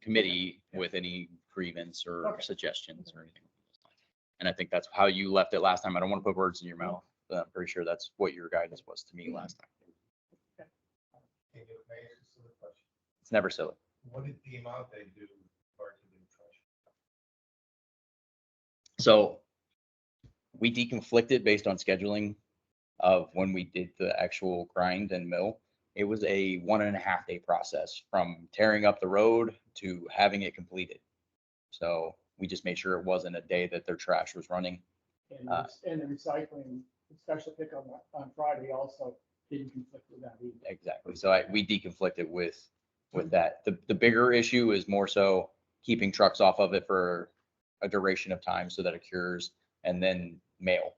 committee with any grievance or Okay. suggestions or anything. And I think that's how you left it last time. I don't want to put words in your mouth, but I'm pretty sure that's what your guidance was to me last time. Can you may I ask you a question? It's never silly. What did the amount they do regard to the trash? So we deconflicted based on scheduling of when we did the actual grind and mill. It was a 1.5 day process from tearing up the road to having it completed. So we just made sure it wasn't a day that their trash was running. And the recycling, the special pickup on Friday also didn't conflict with that either. Exactly. So we deconflicted with that. The bigger issue is more so keeping trucks off of it for a duration of time so that it cures, and then mail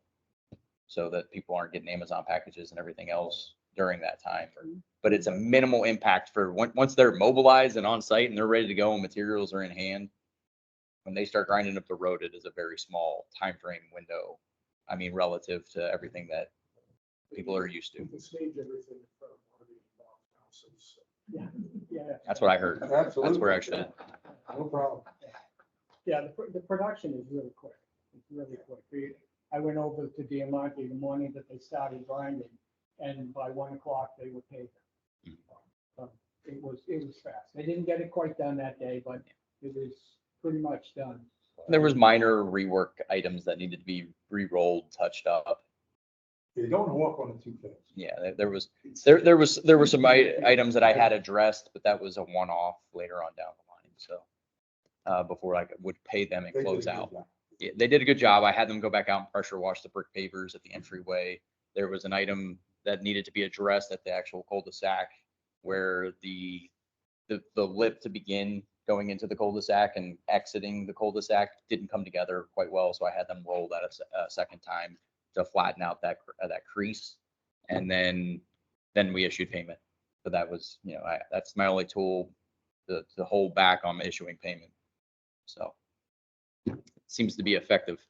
so that people aren't getting Amazon packages and everything else during that time. But it's a minimal impact for once they're mobilized and on site and they're ready to go and materials are in hand. When they start grinding up the road, it is a very small time frame window. I mean, relative to everything that people are used to. You can stage everything in front of one of the involved houses. Yeah, yeah. That's what I heard. Absolutely. That's where I should. No problem. Yeah, the production is really quick. It's really quick. I went over to Diamante the morning that they started grinding, and by 1 o'clock they were paid. It was fast. They didn't get it quite done that day, but it was pretty much done. There was minor rework items that needed to be re-rolled, touched up. You don't want to walk on the two things. Yeah, there were some items that I had addressed, but that was a one-off later on down the line. So before I would pay them and close out. Yeah, they did a good job. I had them go back out and pressure wash the brick pavers at the entryway. There was an item that needed to be addressed at the actual cul-de-sac where the lip to begin going into the cul-de-sac and exiting the cul-de-sac didn't come together quite well. So I had them roll that a second time to flatten out that crease. And then we issued payment. So that was, that's my only tool to hold back on issuing payment. So it seems to be effective.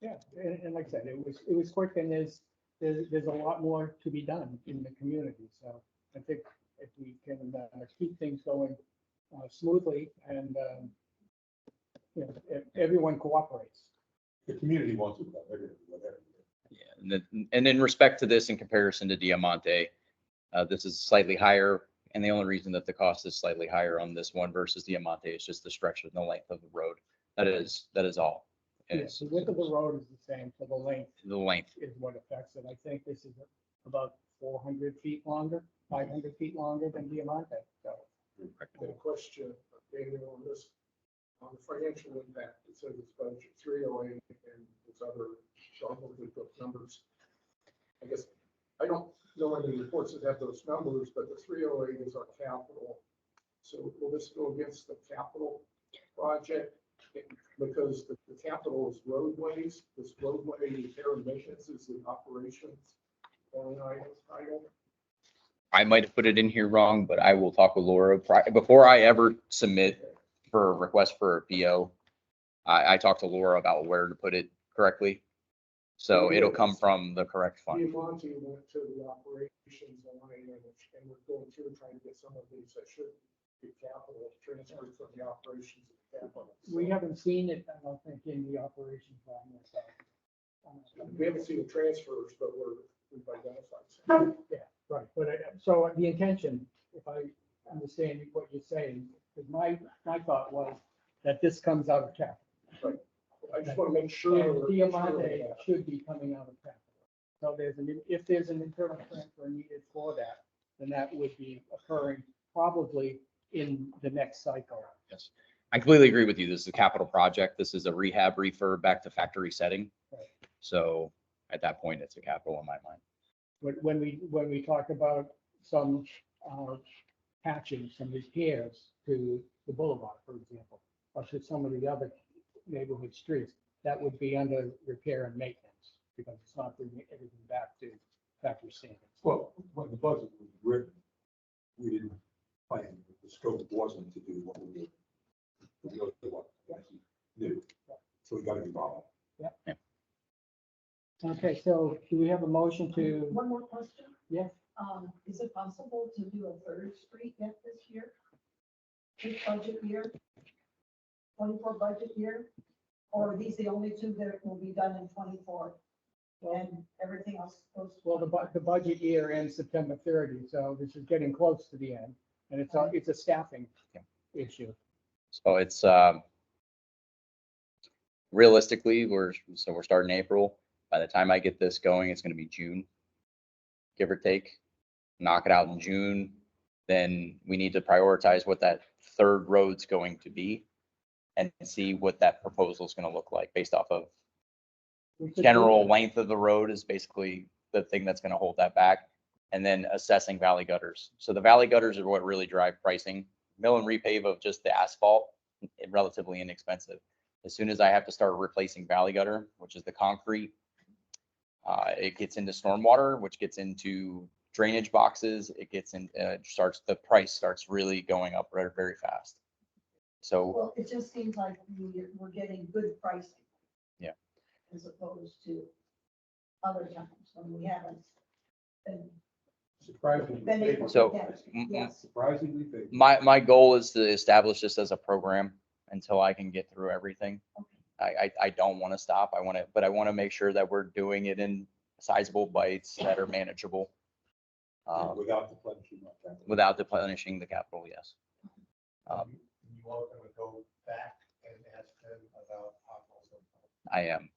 Yeah, and like I said, it was quick, and there's a lot more to be done in the community. So I think if we can keep things going smoothly and everyone cooperates. The community wants it, whatever. Yeah, and in respect to this, in comparison to Diamante, this is slightly higher. And the only reason that the cost is slightly higher on this one versus Diamante is just the stretch and the length of the road. That is all. Yes, the width of the road is the same, so the length is what affects it. I think this is about 400 feet longer, 500 feet longer than Diamante. So. A question, Daniel, on this, on the financial impact, it says it's budget 308 and there's other sharply book numbers. I guess, I don't know any reports that have those numbers, but the 308 is our capital. So will this go against the capital project? Because the capital is roadways, this roadway repair and maintenance is the operations line item. I might have put it in here wrong, but I will talk with Laura before I ever submit for a request for a PO. I talked to Laura about where to put it correctly. So it'll come from the correct fund. Diamante went to the operations line and we're going through trying to get some of these that should be capital transferred from the operations to capital. We haven't seen it, I don't think, in the operations line. We haven't seen the transfers, but we've identified some. Yeah, right. But so the intention, if I understand what you're saying, because my thought was that this comes out of capital. Right. I just want to make sure. Diamante should be coming out of capital. So if there's an internal transfer needed for that, then that would be occurring probably in the next cycle. Yes, I completely agree with you. This is a capital project. This is a rehab refurb back to factory setting. Right. So at that point, it's a capital in my mind. When we talk about some patching, some repairs to the boulevard, for example, or to some of the other neighborhood streets, that would be under repair and maintenance because it's not bringing everything back to factory standards. Well, when the budget was written, we didn't plan, the scope wasn't to do what we did. We looked at what we actually knew, so we got involved. Okay. Okay, so do we have a motion to, One more question. yeah, Is it possible to do a third street yet this year? This budget year? 24 budget year? Or are these the only two that will be done in 24? And everything else goes? well, the budget year ends September 30, so this is getting close to the end. And it's a staffing issue. So it's, realistically, we're starting April. By the time I get this going, it's gonna be June, give or take. Knock it out in June, then we need to prioritize what that third road's going to be and see what that proposal is gonna look like based off of general length of the road is basically the thing that's gonna hold that back. And then assessing valley gutters. So the valley gutters are what really drive pricing. Mill and repave of just the asphalt, relatively inexpensive. As soon as I have to start replacing valley gutter, which is the concrete, it gets into stormwater, which gets into drainage boxes. It gets in, the price starts really going up very, very fast. So, Well, it just seems like we're getting good pricing. Yeah. As opposed to other times when we haven't Surprisingly. been able to So, get it. Yes. Surprisingly big. my goal is to establish this as a program until I can get through everything. I don't want to stop. I want to make sure that we're doing it in sizable bites that are manageable. Without the plenishing of capital. Without deplenishing the capital, yes. You all gonna go back and ask them about potholes? I am.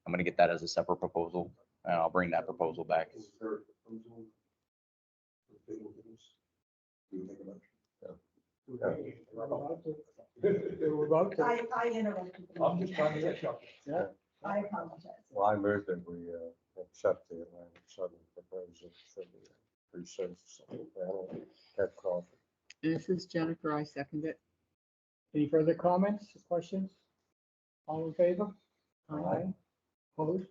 I'm gonna get that as a separate proposal, and I'll bring that proposal back. Is there a proposal for table bids? Do you think about I interrupted. it? I'm just trying to catch up. Yeah. I apologize. Well, I move that we accept the Atlantic Southern proposal for the resurfacing panel at Crawford. This is Jennifer. I second it. Any further comments, questions? All in favor? Aye. Opposed?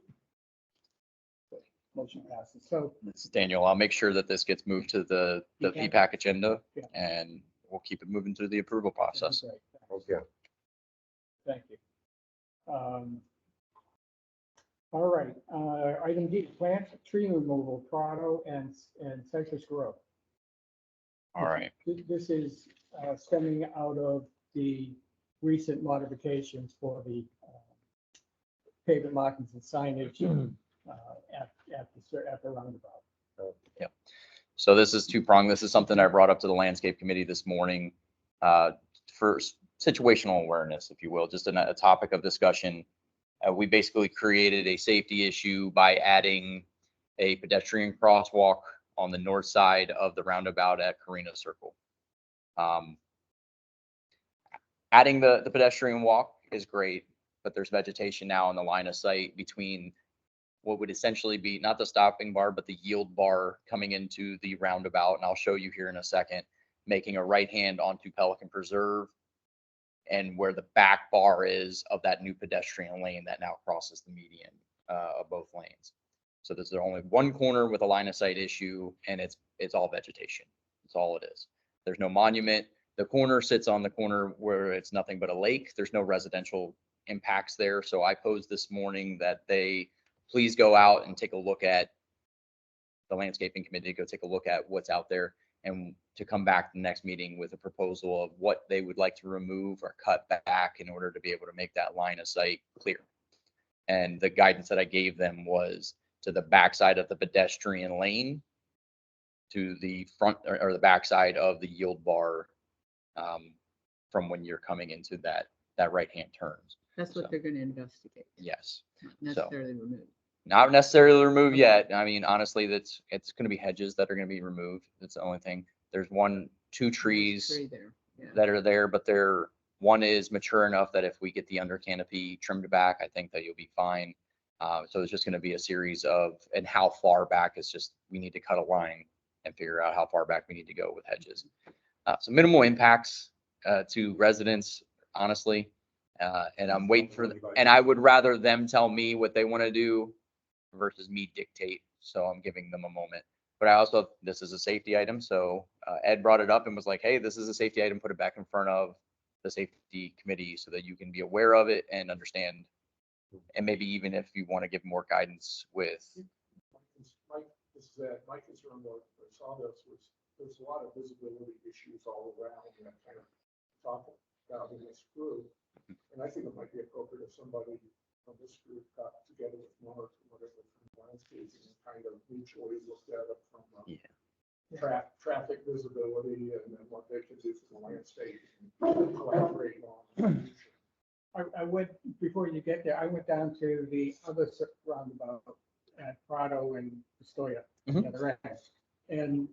Good. Motion passes. So, This is Daniel. I'll make sure that this gets moved to the Okay. PPAC agenda, Yeah. and we'll keep it moving through the approval process. great. Okay. Thank you. All right, item D, plant tree removal, Prado and Cypress Grove. All right. This is stemming out of the recent modifications for the pavement markings and signage at the roundabout. So this is two-pronged. This is something I brought up to the landscape committee this morning for situational awareness, if you will, just a topic of discussion. We basically created a safety issue by adding a pedestrian crosswalk on the north side of the roundabout at Carino Circle. Adding the pedestrian walk is great, but there's vegetation now in the line of sight between what would essentially be not the stopping bar, but the yield bar coming into the roundabout. And I'll show you here in a second, making a right hand onto Pelican Preserve and where the back bar is of that new pedestrian lane that now crosses the median of both lanes. So there's only one corner with a line of sight issue, and it's all vegetation. That's all it is. There's no monument. The corner sits on the corner where it's nothing but a lake. There's no residential impacts there. So I posed this morning that they please go out and take a look at the landscaping committee, go take a look at what's out there, and to come back to the next meeting with a proposal of what they would like to remove or cut back in order to be able to make that line of sight clear. And the guidance that I gave them was to the backside of the pedestrian lane, to the front or the backside of the yield bar, from when you're coming into that right-hand turns. That's what So, they're going to investigate, yes. not necessarily remove. Not necessarily removed yet. I mean, honestly, it's going to be hedges that are going to be removed. That's the only thing. There's two trees Tree there. Yeah. that are there, but one is mature enough that if we get the under canopy trimmed back, I think that you'll be fine. So it's just going to be a series of, and how far back is just, we need to cut a line and figure out how far back we need to go with hedges. So minimal impacts to residents, honestly. And I'm waiting and I would rather them tell me what they want to do versus me dictate. So I'm giving them a moment. But I also, this is a safety item. So Ed brought it up and was like, hey, this is a safety item, put it back in front of the safety committee so that you can be aware of it and understand And maybe even if you want to give more guidance with, Mike, this is Ed. My concern was, I saw this, was there's a lot of visibility issues all around and that kind of talk about in this group. And I think it might be appropriate if somebody from this group got together with Mark or whatever from landscaping and kind of mutually looked at it from traffic visibility and then what they could do for the landscape and collaborate on. I went, before you get there, I went down to the other roundabout at Prado and Pistoia, the Mhm. other end. And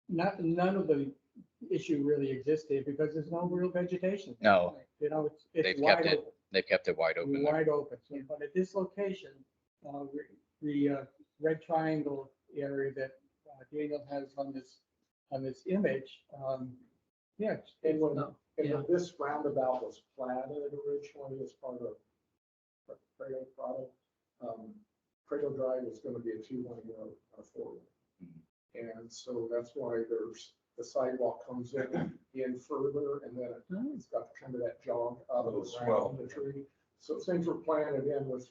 none of the issue really existed because there's no real vegetation. No. You know, They've it's kept wide it open. they've kept it wide open. there. Wide open. So, but at this location, the red triangle area that Daniel has on this image, yeah. And when, and Yeah. when this roundabout was platted originally as part of Prado, Prado Drive was gonna be a 2-lane road, not a 4-lane. And so that's why there's, the sidewalk comes in further and then it's got kind of that jog up around the tree. So things were planted in with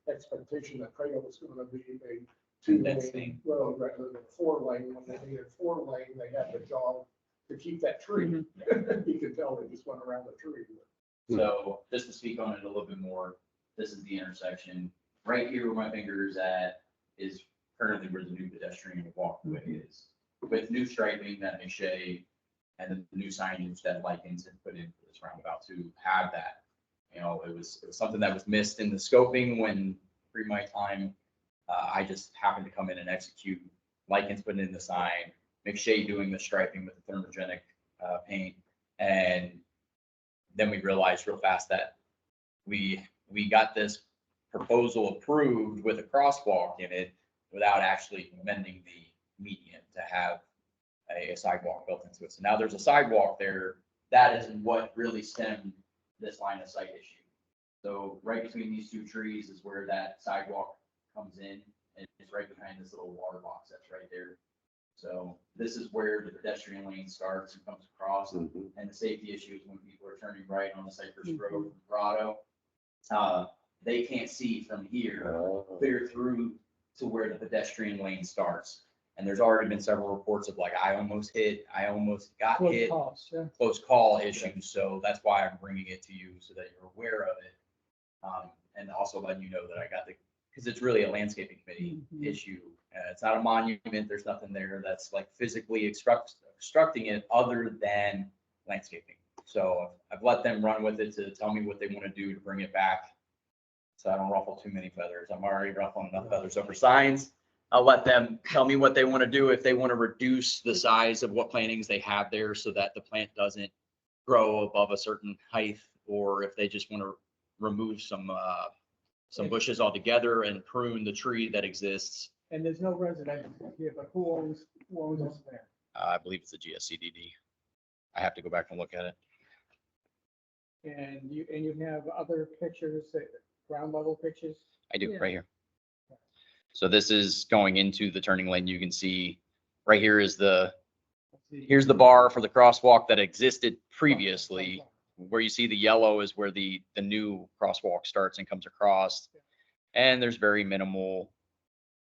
expectation that Prado was gonna be a 2-lane road rather than a 4-lane. When they needed 4-lane, they had to jog to keep that tree. You could tell they just went around the tree. So just to speak on it a little bit more, this is the intersection. Right here where my finger is at is currently where the new pedestrian walkway is. With new striping that Miche and then the new signage that Lycans had put in for this roundabout to have that. You know, it was something that was missed in the scoping when pre my time. I just happened to come in and execute. Lycans putting in the sign, Miche doing the striping with the thermogenic paint. And then we realized real fast that we got this proposal approved with a crosswalk in it without actually amending the median to have a sidewalk built into it. So now there's a sidewalk there. That is what really stemmed this line of sight issue. So right between these two trees is where that sidewalk comes in, and it's right behind this little water box that's right there. So this is where the pedestrian lane starts and comes across, and the safety issues when people are turning right on the Cypress Road from Grotto. They can't see from here clear through to where the pedestrian lane starts. And there's already been several reports of like, I almost got Close hit, calls, yeah. close call issues. So that's why I'm bringing it to you so that you're aware of it. And also letting you know that I got because it's really a landscaping committee issue. It's not a monument. There's nothing there that's like physically obstructing it other than landscaping. So I've let them run with it to tell me what they want to do to bring it back. So I don't ruffle too many feathers. I'm already ruffling enough feathers over signs. I'll let them tell me what they want to do. If they want to reduce the size of what plantings they have there so that the plant doesn't grow above a certain height, or if they just want to remove some bushes altogether and prune the tree that exists. And there's no residential here, but who owns this there? I believe it's the GSCDD. I have to go back and look at it. And you have other pictures, ground level pictures? I do, Yeah. right here. So this is going into the turning lane. You can see right here is here's the bar for the crosswalk that existed previously. Where you see the yellow is where the new crosswalk starts and comes across. And there's very minimal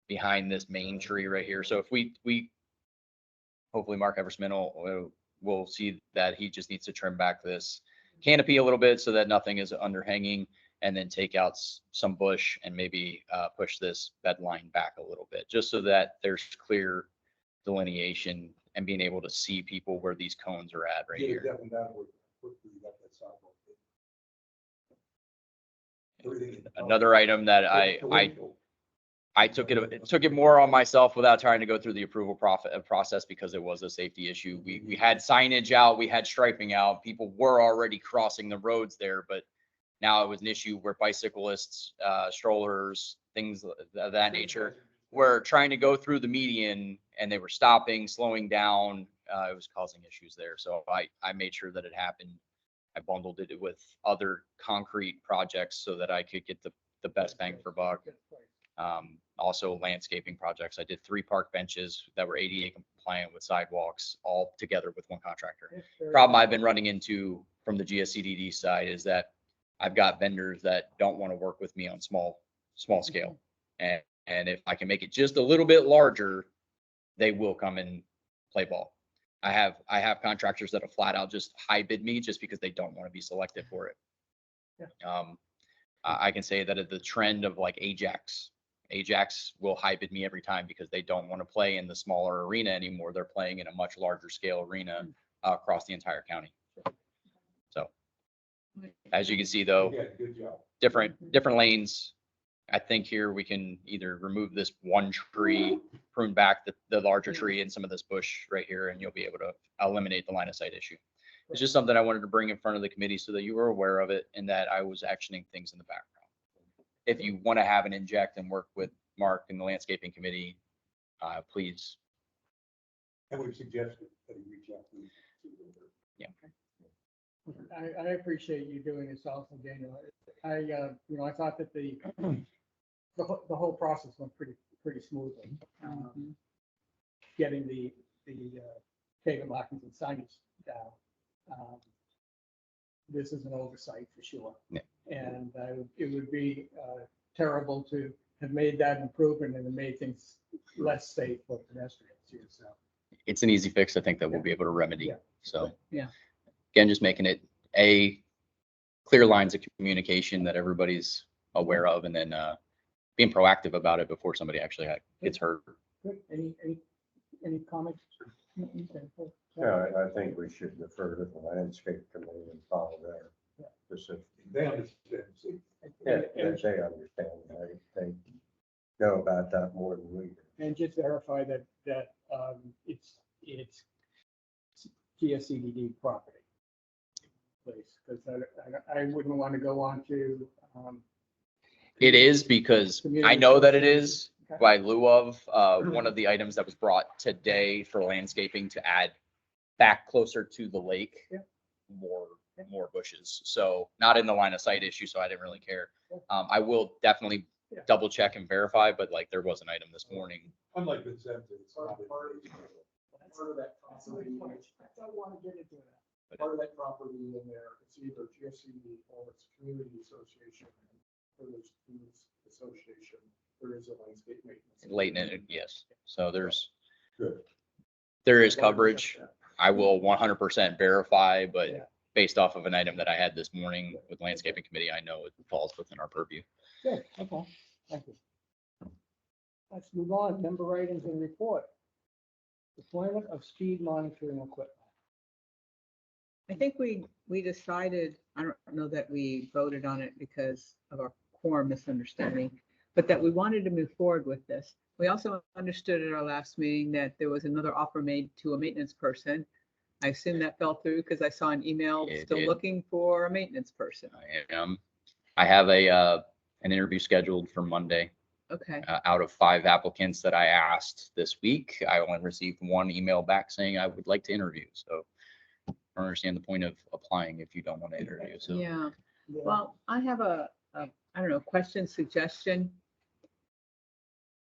behind this main tree right here. So if we hopefully Mark Eversman will see that he just needs to trim back this canopy a little bit so that nothing is underhanging, and then take out some bush and maybe push this bed line back a little bit, just so that there's clear delineation and being able to see people where these cones are at right Get it here. down where quickly you got that sidewalk. Everything- Another item that I took it more on myself without trying to go through the approval process because it was a safety issue. We had signage out, we had striping out, people were already crossing the roads there, but now it was an issue where bicyclists, strollers, things of that nature were trying to go through the median and they were stopping, slowing down. It was causing issues there. So I made sure that it happened. I bundled it with other concrete projects so that I could get the best bang for buck. Also landscaping projects. I did 3 park benches that were ADA compliant with sidewalks all together with one contractor. Problem I've been running into from the GSCDD side is that I've got vendors that don't want to work with me on small scale. And if I can make it just a little bit larger, they will come and play ball. I have contractors that have flat out just high bid me just because they don't want to be selected for it. I can say that the trend of like Ajax will high bid me every time because they don't want to play in the smaller arena anymore. They're playing in a much larger scale arena across the entire county. So as you can see though, Yeah, good job. different lanes. I think here we can either remove this one tree, prune back the larger tree and some of this bush right here, and you'll be able to eliminate the line of sight issue. It's just something I wanted to bring in front of the committee so that you were aware of it and that I was actioning things in the background. If you want to have an inject and work with Mark and the landscaping committee, please. And we suggested that he reach out to. Yeah. I appreciate you doing this also, Daniel. I thought that the whole process went pretty smoothly. Getting the pavement markings and signage down. This is an oversight for sure. Yeah. And it would be terrible to have made that improvement and made things less safe for pedestrians here, so. It's an easy fix, I think, that we'll be able to remedy. Yeah. So Yeah. Again, just making it clear lines of communication that everybody's aware of, and then being proactive about it before somebody actually gets hurt. Good. Any comments? Yeah, I think we should defer to the landscape committee and follow their decision. They understand, see. Yeah, they understand. They know about that more than we do. And just verify that it's GSCDD property. Please, because I wouldn't want to go on to. It is because I know that it is by lieu of one of the items that was brought today for landscaping to add back closer to the lake, more bushes. So not in the line of sight issue, so I didn't really care. I will definitely double check and verify, but like there was an item this morning. Unlike the Zens, it's not. Part of that property, I don't want to get into that. part of that property in there, it's either GSCD or it's community association. Or there's association, there is a landscape maintenance. Latent, yes. So Good. there is coverage. I will 100% verify, but based off of an item that I had this morning with landscaping committee, I know it falls within our purview. Good, okay, thank you. Let's move on, member items and report. Deployment of speed monitoring equipment. I think we decided, I don't know that we voted on it because of our quorum misunderstanding, but that we wanted to move forward with this. We also understood at our last meeting that there was another offer made to a maintenance person. I assume that fell through because I saw an email It still did. looking for a maintenance person. I have an interview scheduled for Monday. Okay, Out of 5 applicants that I asked this week, I only received one email back saying I would like to interview. So I don't understand the point of applying if you don't want to interview. So yeah. Well, I have a I don't know, question, suggestion.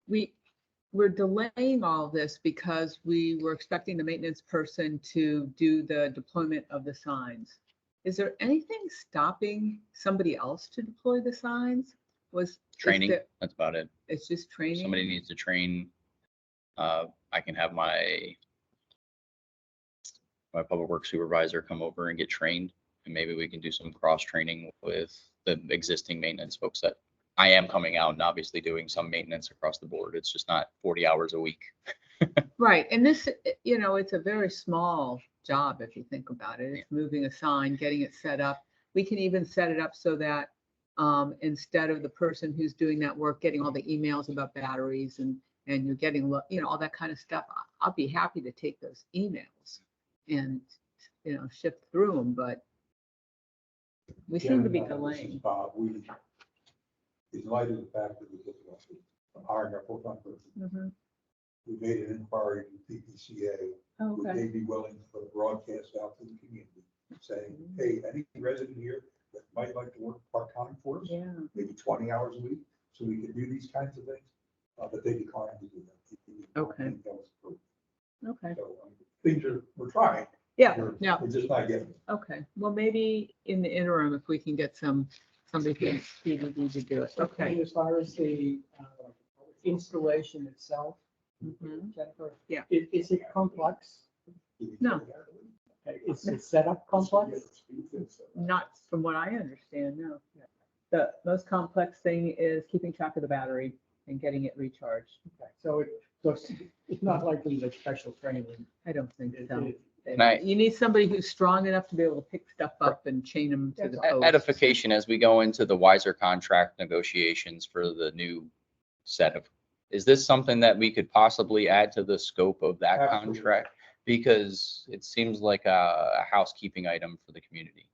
We're delaying all this because we were expecting the maintenance person to do the deployment of the signs. Is there anything stopping somebody else to deploy the signs? training, that's about it. It's just training? Somebody needs to train. I can have my public works supervisor come over and get trained, and maybe we can do some cross training with the existing maintenance folks that I am coming out and obviously doing some maintenance across the board. It's just not 40 hours a week. Right, and this, it's a very small job if you think about it. It's moving a sign, getting it set up. We can even set it up so that instead of the person who's doing that work getting all the emails about batteries and you're getting, all that kind of stuff, I'll be happy to take those emails and, shift through them, but we seem to be Again, this is delaying. Bob, in light of the fact that we're looking at hiring a full-time person, Mhm. we made an inquiry to PPCA. Would Okay. they be willing to put a broadcast out to the community saying, hey, any resident here that might like to work part-time for us, Yeah. maybe 20 hours a week, so we can do these kinds of things, but they declined to do that. Okay. That was approved. Okay. So we're trying, Yeah, We're- yeah. We're just not getting it. Okay, well, maybe in the interim, if we can get somebody from CDD to do it. Okay. And as far as the installation itself, Mhm. Jennifer? Yeah. Is it complex? No. Is the setup complex? Not from what I understand, no. The most complex thing is keeping track of the battery and getting it recharged. Okay, so it's not like we need special training. I don't think It- so. it- You need somebody who's strong enough to be able to pick stuff up and chain them to the post. Edification as we go into the wiser contract negotiations for the new set of, is this something that we could possibly add to the scope of that Absolutely. contract? Because it seems like a housekeeping item for the community.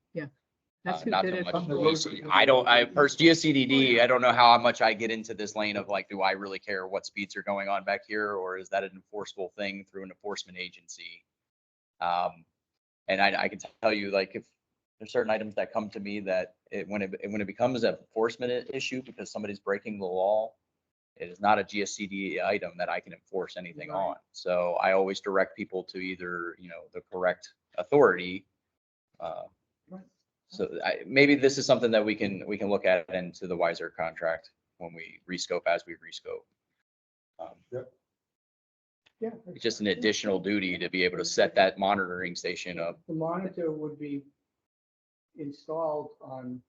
That's who Not did so it. much before. GSCDD. I first GSCDD, I don't know how much I get into this lane of like, do I really care what speeds are going on back here? Or is that an enforceable thing through an enforcement agency? And I can tell you, like, if there's certain items that come to me that when it becomes an enforcement issue because somebody's breaking the law, it is not a GSCD item that I can enforce anything Right. on. So I always direct people to either, the correct authority. Right. So maybe this is something that we can look at into the wiser contract when we rescope as we rescope. Yeah. It's just an additional duty to be able to set that monitoring station up. The monitor would be installed on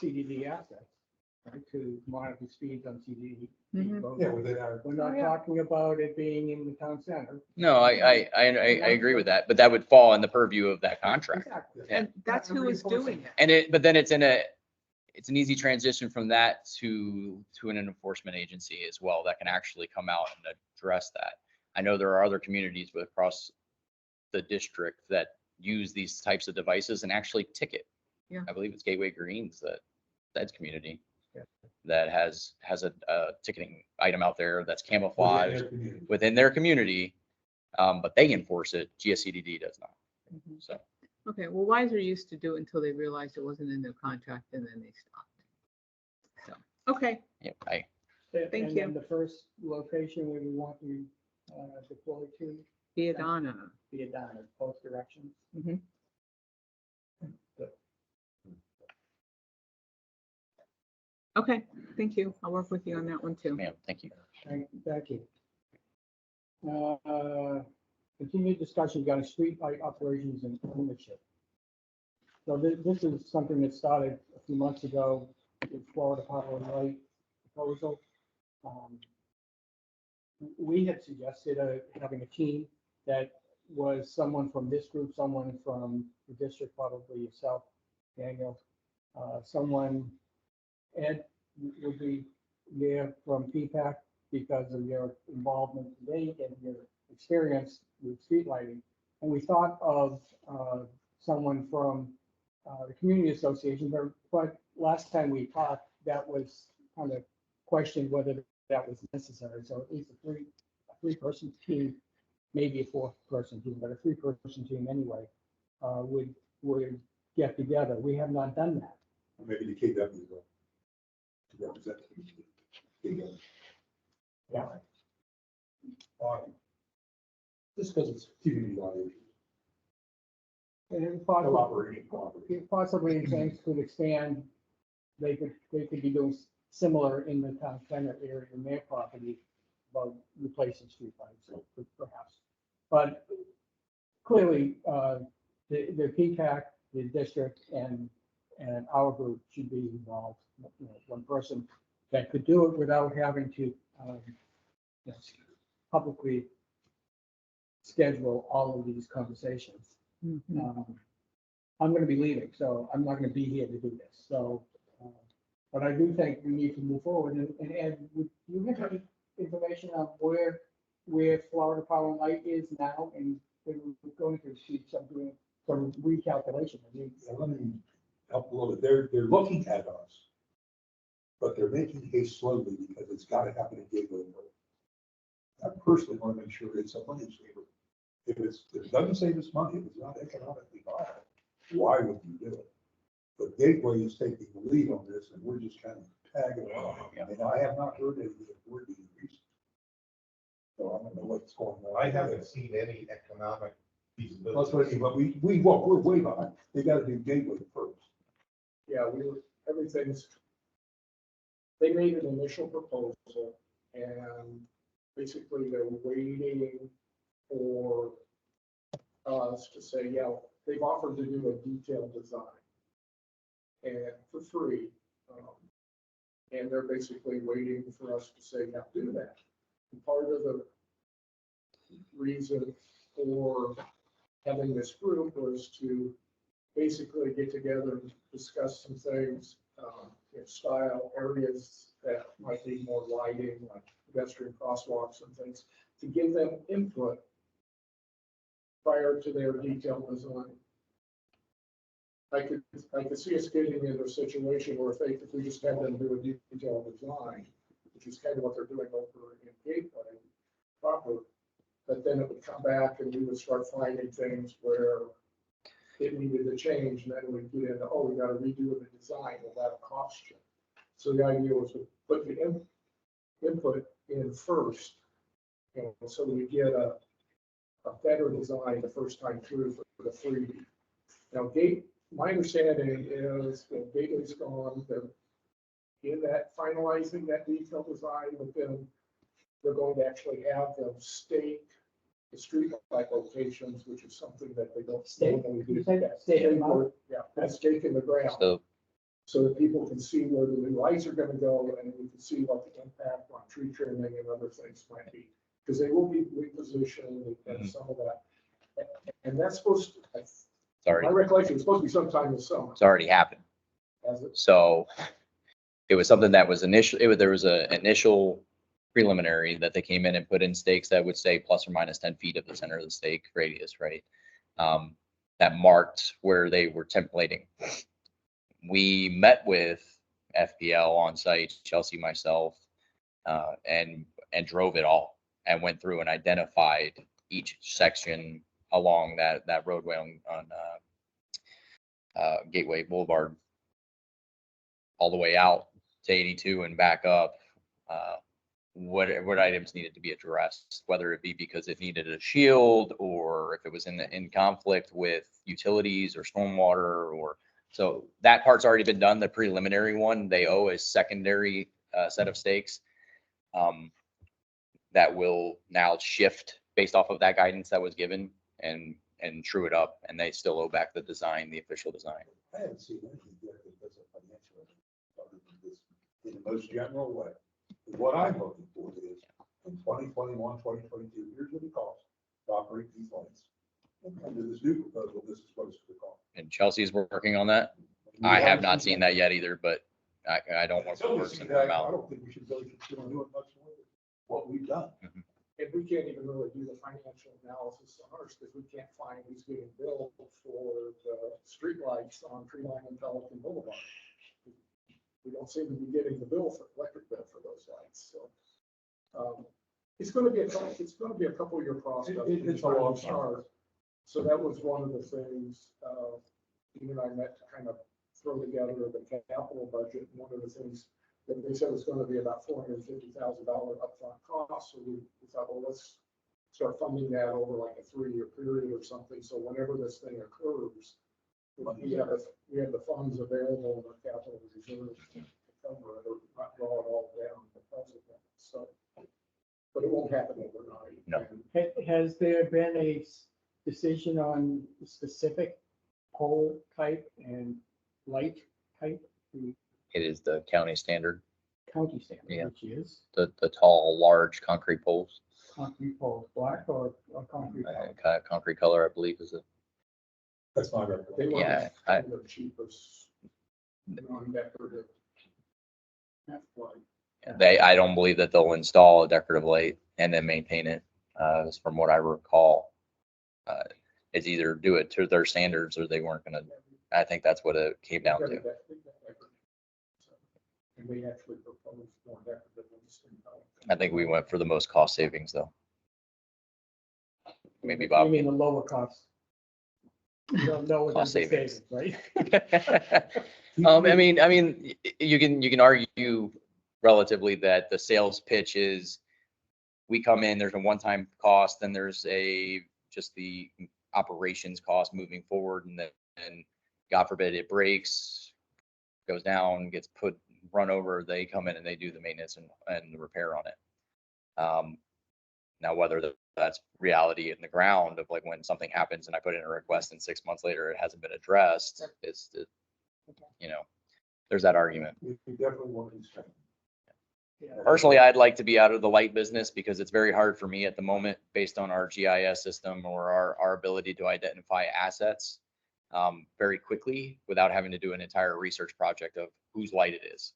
CDD assets, right, to monitor speeds on CDD. Mhm. roads. Yeah, within our, We're not talking about it being in the town center. No, I agree with that, but that would fall in the purview of that contract. Exactly. Yeah. And that's who is doing it. And but then it's an easy transition from that to an enforcement agency as well that can actually come out and address that. I know there are other communities across the district that use these types of devices and actually ticket. Yeah. I believe it's Gateway Greens, that's community Yeah. that has a ticketing item out there that's within camouflaged their community. within their community. But they enforce it. GSCDD does not. Mhm. So. Okay, well, Wiser used to do it until they realized it wasn't in their contract and then they stopped. So, okay, Yeah, Thank And you. then the first location where we want to deploy to, Viadana. be down at both directions. Mhm. Okay, thank you. I'll work with you on that one too. ma'am, thank you. Thank you. Continued discussion regarding streetlight operations and ownership. So this is something that started a few months ago with Florida Power and Light proposal. We had suggested having a team that was someone from this group, someone from the district, probably yourself, Daniel, someone, Ed would be there from PPAC because of your involvement to date and your experience with street lighting. And we thought of someone from the community association, but last time we talked, that was kind of questioned whether that was necessary. So at least a three-person team, maybe a fourth-person team, but a three-person team anyway, would get together. We have not done that. Maybe the KW will. To represent the KW. Yeah. Just because it's community audience. And Collaboration. possibly things could expand. They could be doing similar in the town center area in their property about replacing streetlights, perhaps. But clearly, the PPAC, the district, and our group should be involved. One person that could do it without having to publicly schedule all of these conversations. Mhm. I'm going to be leaving, so I'm not going to be here to do this. So, but I do think we need to move forward. And Ed, would you have any information on where Florida Power and Light is now? And we're going to see doing some recalculation. Let me help a little bit. They're looking at us, but they're making haste slowly because it's got to happen at Gateway Road. I personally want to make sure it's a money saver. If it doesn't save us money, if it's not economically viable, why would you do it? But Gateway is taking the lead on this, and we're just kind of tagging along. And I have not heard anything word being increased. So I don't know what's going on. I haven't seen any economic That's feasibility. what I mean, but we're way behind. They gotta do Gateway first. Yeah, everything's, they made an initial proposal and basically they're waiting for us to say, yeah, they've offered to do a detailed design and for free. And they're basically waiting for us to say, yeah, do that. And part of the reason for having this group was to basically get together and discuss some things, style areas that might need more lighting, like pedestrian crosswalks and things, to give them input prior to their detailed design. I could see us getting into a situation where if we just have them do a detailed design, which is kind of what they're doing over in Gateway proper, but then it would come back and we would start finding things where it needed to change, and then we'd get into, oh, we gotta redo the design, well, that'll cost you. So the idea was to put the input in first, so we get a better design the first time through for the freebie. Now, my understanding is that Gateway's gone, they're in that finalizing that detailed design, but then they're going to actually have them stake the street light locations, which is something that they don't Stake? normally do. You say that, stake in the ground? Yeah, put a stake in the ground, So so that people can see where the new lights are gonna go, and we can see what the impact on tree trimming and other things might be. Because they will be repositioned and some of that. And that's supposed to, sorry, my recollection, it's supposed to be sometime this summer. it's already happened. Has it? So it was something that was there was an initial preliminary that they came in and put in stakes that would say plus or minus 10 feet of the center of the stake radius, right? That marked where they were templating. We met with FPL on site, Chelsea, myself, and drove it all and went through and identified each section along that roadway on Gateway Boulevard, all the way out to 82 and back up. What items needed to be addressed, whether it be because it needed a shield or if it was in conflict with utilities or stormwater, or so that part's already been done. The preliminary one, they owe a secondary set of stakes that will now shift based off of that guidance that was given and true it up, and they still owe back the design, the official design. I haven't seen anything yet that does a financial, other than this, in the most general way. And what I'm looking for is in 2021, 2022, here's what it costs to operate these lights. And under this new proposal, this is what it's going to cost. And Chelsea's working on that. I have not seen that yet either, but I don't want to put words in her I mouth. don't think we should really consider doing much more than what we've done. And we can't even really do the financial analysis on ours because we can't find who's getting billed for the streetlights on Tree Line and Pelican Boulevard. We don't seem to be getting the electric bill for those lights, so. It's gonna be a couple year process. It's a long time. start. So that was one of the things, you and I met to kind of throw together the capital budget. One of the things that they said was gonna be about $450,000 upfront cost, so we thought, well, let's start funding that over like a 3-year period or something, so whenever this thing occurs, we have the funds available in our capital reserve to cover it or not draw it all down because of that, so. But it won't happen overnight. No. Has there been a decision on the specific pole type and light type, the It is the county standard, county standard, Yeah. which is the tall, large concrete poles, concrete poles, black or concrete? kind of concrete color, I believe is it. That's my They recollection. were Yeah, kind of the cheapest non-decorative light. I don't believe that they'll install a decorative light and then maintain it, from what I recall. It's either do it to their standards or they weren't gonna, I think that's what it came down to. And we actually proposed more decorative ones. I think we went for the most cost savings though. Maybe Bob. You mean the lower cost? You don't know what Cost the savings. right? I mean, you can argue relatively that the sales pitch is we come in, there's a one-time cost, then there's just the operations cost moving forward, and then God forbid it breaks, goes down, gets run over, they come in and they do the maintenance and the repair on it. Now, whether that's reality in the ground of like when something happens and I put in a request and 6 months later it hasn't been addressed, there's that argument. We definitely want to inspect. Personally, I'd like to be out of the light business because it's very hard for me at the moment, based on our GIS system or our ability to identify assets very quickly without having to do an entire research project of whose light it is.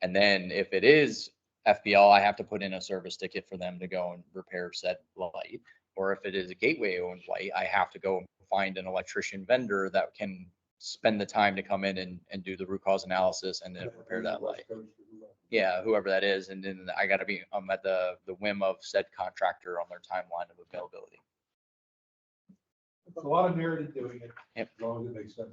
And then if it is FBL, I have to put in a service ticket for them to go and repair said light. Or if it is a gateway owned light, I have to go find an electrician vendor that can spend the time to come in and do the root cause analysis and then repair that light. Yeah, whoever that is. And then I got to be at the whim of said contractor on their timeline of availability. It's a lot of narrative doing it. Yep. As long as it makes sense.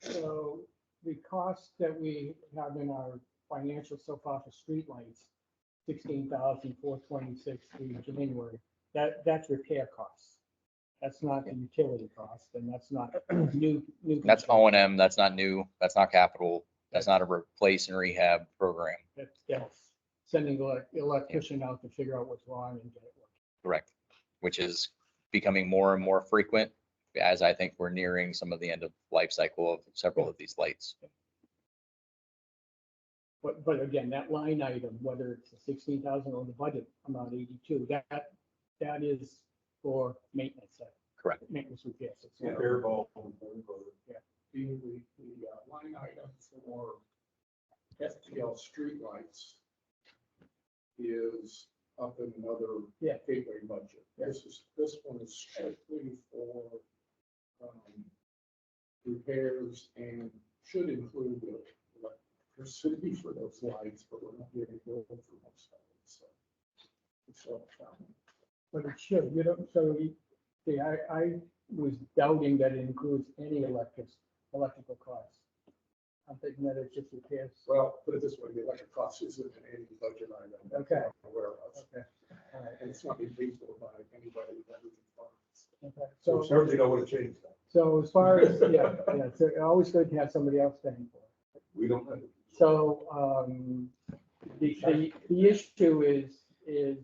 So the cost that we have in our financial so far for streetlights, 16,426 through January, that's repair costs. That's not the utility cost, and that's not new. That's O&M. That's not new. That's not capital. That's not a replace and rehab program. That's sending the electrician out to figure out what's wrong and get it working. Correct. Which is becoming more and more frequent as I think we're nearing some of the end of life cycle of several of these lights. But again, that line item, whether it's the 16,000 or the budget amount 82, that is for maintenance. Correct. Maintenance repairs. Yeah, bare ball. The line item for FPL streetlights is up in another gateway budget. This one is strictly for repairs and should include the electricity for those lights, but we're not getting billed for most of it. So it's all counting. But it should, I was doubting that it includes any electrical costs. I'm thinking that it's just repairs. Well, put it this way, the electric cost isn't in any budget item. that Okay. I'm aware of. Okay. All right. And it's not being paid for by anybody that we can find. Okay. So certainly don't want to change that. So as far as, it's always good to have somebody else paying for it. We don't have. So, the issue is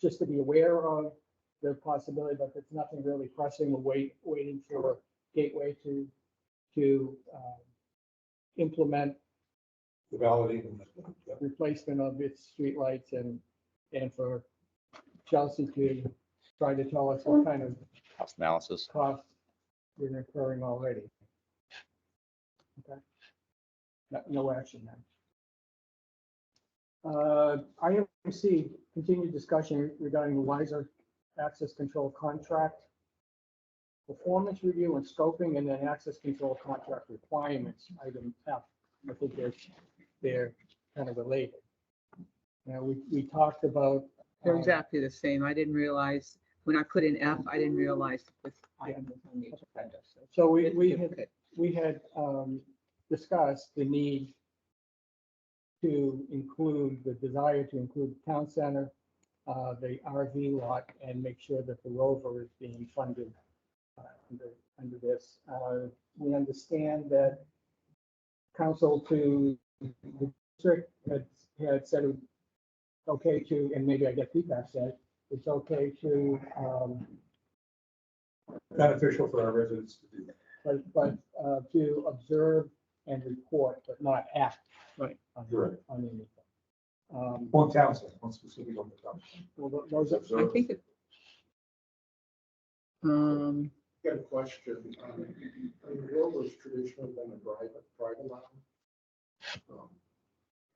just to be aware of the possibility, but there's nothing really pressing. We're waiting for Gateway to implement The validating. replacement of its streetlights and for Chelsea to try to tell us what kind of Cost analysis. costs we're incurring already. Okay. No action then. IMC, continued discussion regarding the Wiser access control contract, performance review and scoping, and then access control contract requirements, item F. I think they're kind of related. Now, we talked about. They're exactly the same. I didn't realize, when I put in F, I didn't realize this item was on the agenda. So we had discussed the need to include, the desire to include the town center, the RV lot, and make sure that the Rover is being funded under this. We understand that council to the district had said it was okay to, and maybe I get feedback said, it's okay to, Beneficial for our residents to do that. but to observe and report, but not act. Right. Correct. On anything. One town center, one specific on the town. Well, those are. I think it. Got a question. Rover's traditionally been a private line.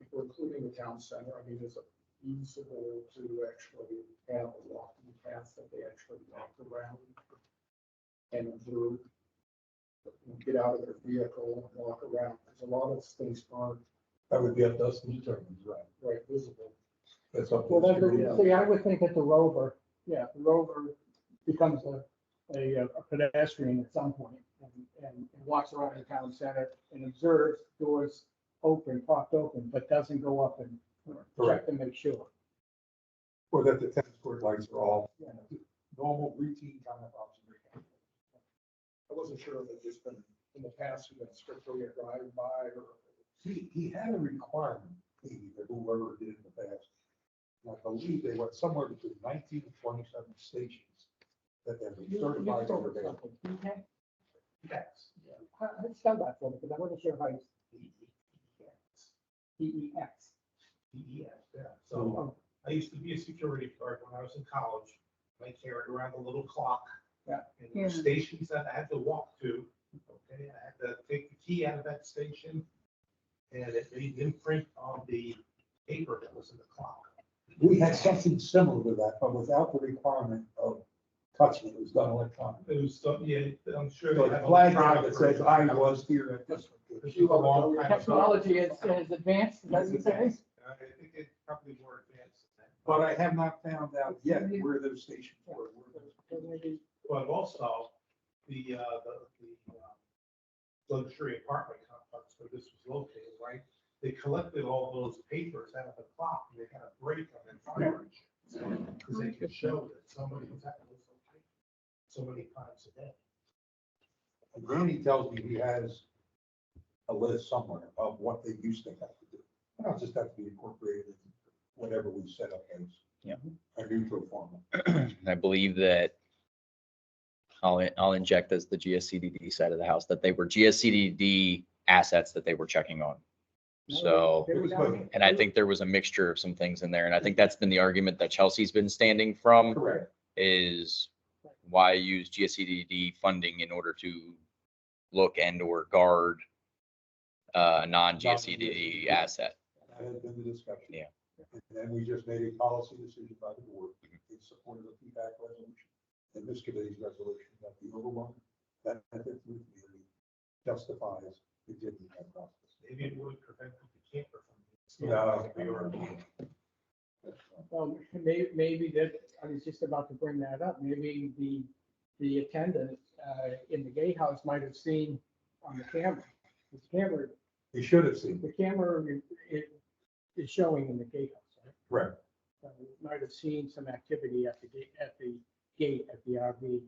If we're including the town center, I mean, is it feasible to actually have a walking path that they actually walk around and observe? Get out of their vehicle and walk around, because a lot of things aren't That would be up to us to determine, right? visible. That's up to Well, us. to see, I would think that the Rover becomes a pedestrian at some point and walks around the town center and observes doors open, propped open, but doesn't go up and check to make sure. Or that the tennis court lights are all normal routine kind of observation. I wasn't sure if it just been, in the past, you been strictly a drive-by or. He had a requirement, maybe, that whoever did in the past. And I believe they went somewhere between 19 and 27 stations that they were certified for their. Yes. I spelled that for me, because I wasn't sure how you. DEX. Yeah. So I used to be a security guard when I was in college. I carried around a little clock. Yeah. And there were stations that I had to walk to. Okay, I had to take the key out of that station. And it made an imprint on the paper that was in the clock. We had something similar to that, but without the requirement of touching it. It was done electronically. It was, yeah, I'm sure. So they the have flag electronic that says I version. was here at this. This was a long time ago. Technology has advanced, doesn't it say? I think it's probably more advanced than that. But I have not found out yet where those stations were. But also, the luxury apartment complex where this was located, right? They collected all those papers out of the clock and they had a break on their fire engine. Because they could show that somebody was at those locations so many times a day. And Randy tells me he has a list somewhere of what they used to have to do. And I'll just have to be incorporated in whatever we set up as. Yeah. A neutral form. I believe that I'll inject as the GSCDD side of the house, that they were GSCDD assets that they were checking on. So, and I think there was a mixture of some things in there. And I think that's been the argument that Chelsea's been standing from, Correct. is why use GSCDD funding in order to look and or guard non-GSCDD asset. That has been the discussion. Yeah. And then we just made a policy decision by the board in support of the feedback resolution and this committee's resolution that the overwhelming benefit to the community justifies continuing that process. Maybe it would prevent the camper from. Maybe that, I was just about to bring that up, maybe the attendant in the gatehouse might have seen on the camera. The camera, You should have seen. the camera is showing in the gatehouse, right? Correct. So we might have seen some activity at the gate at the RV.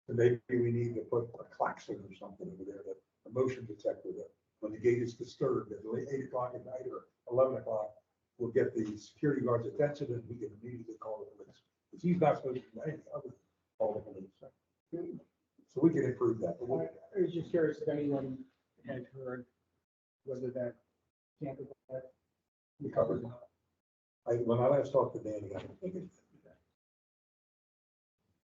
And maybe we need to put a klaxon or something over there, that a motion detector that when the gate is disturbed at 8 o'clock at night or 11 o'clock, we'll get the security guard's attention and we can immediately call the police. Because he's not supposed to do anything other than call the police. So we can improve that. But we'll- I was just curious if anyone had heard whether that camper had we covered it. When I last talked to Danny, I don't think it.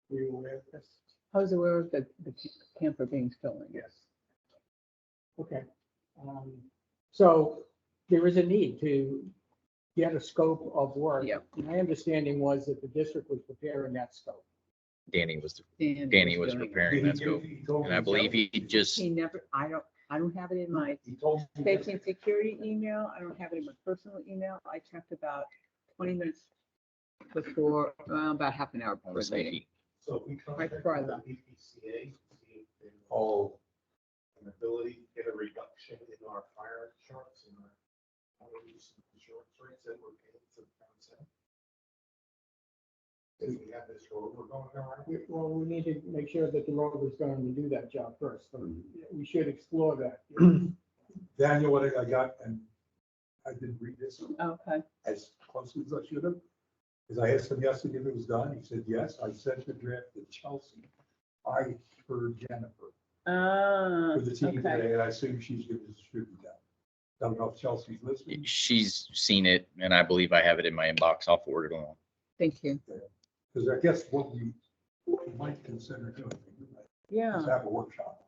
were you aware of this? I was aware of the camper being stolen, yes. Okay. So there is a need to get a scope of work. Yep. My understanding was that the district was preparing that scope. Danny was Danny was doing it. preparing that scope. And I believe he just, He never, I don't have it in my He told me. safety and security email. I don't have it in my personal email. I checked about 20 minutes before, about half an hour on before the the meeting. safety. So if we Right contact before I the left. BPCA, see if they all an ability to get a reduction in our fire insurance and our insurance rates that we're paying to the town. If we have this road we're going around. Well, we need to make sure that the road is going to do that job first. So we should explore that. Daniel, what I got, and I didn't read this Okay. as closely as I should have, is I asked him yesterday if it was done. He said, yes, I sent the draft to Chelsea. I heard Jennifer for the team Okay. today, and I assume she's going to distribute that. Don't know if Chelsea's listening. She's seen it and I believe I have it in my inbox. I'll forward it along. Thank you. Because I guess what we might consider doing is Yeah, have a workshop.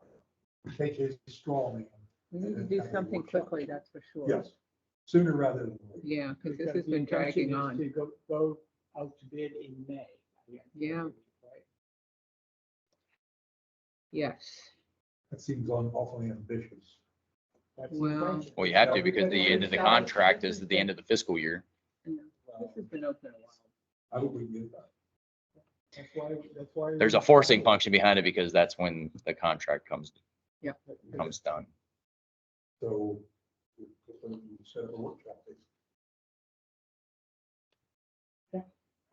Take his straw man. we need to do something quickly, that's for sure. Yes, sooner rather than later. Yeah, because this Because has the been intention dragging is on. to go out to bid in May. Yeah. Right. Yes. That seems awfully ambitious. That's the Well- intention. Well, you have to because the end of the contract is at the end of the fiscal year. Yeah, This has been open a while. I hope we can get that. That's why. There's a forcing function behind it because that's when the contract comes done. So we set up a workshop.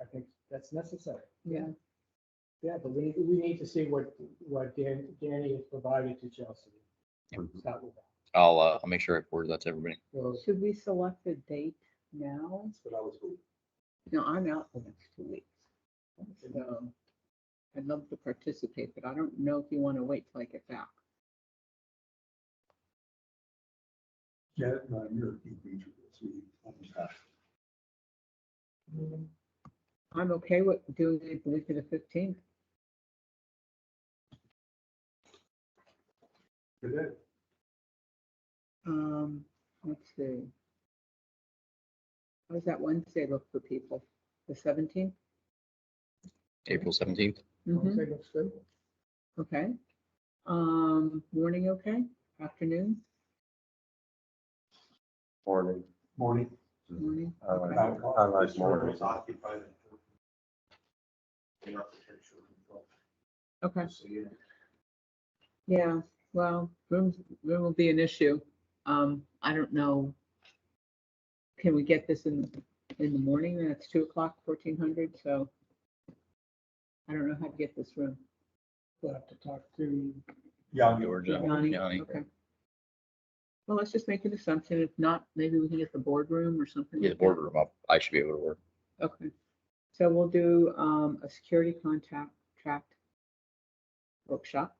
I think that's necessary. Yeah. Yeah, but we need to see what Danny has provided to Chelsea. Start with that. I'll make sure I forward that to everybody. So, Should we select a date now? That's what I was hoping. No, I'm out the next 2 weeks. So I'd love to participate, but I don't know if you want to wait till I get back. Janet and I, you're a key feature of this. We almost have. I'm okay with doing it the week of the 15th. Good day. Let's see. How does that Wednesday look for people? The 17th? April 17th. Mhm. Wednesday looks good. Okay. Morning, okay? Afternoon? Morning. Morning. Morning? I like, Okay. I like morning. Okay. Yeah, well, room will be an issue. I don't know. Can we get this in the morning? That's 2 o'clock, 1400, so I don't know how to get this room. We'll have to talk to, Yeah. Georgia, Yanni? Yanni. Okay. Well, let's just make an assumption. If not, maybe we can get the boardroom or something. Yeah, like the that. boardroom up. I should be able to work. Okay. So we'll do a security tract workshop.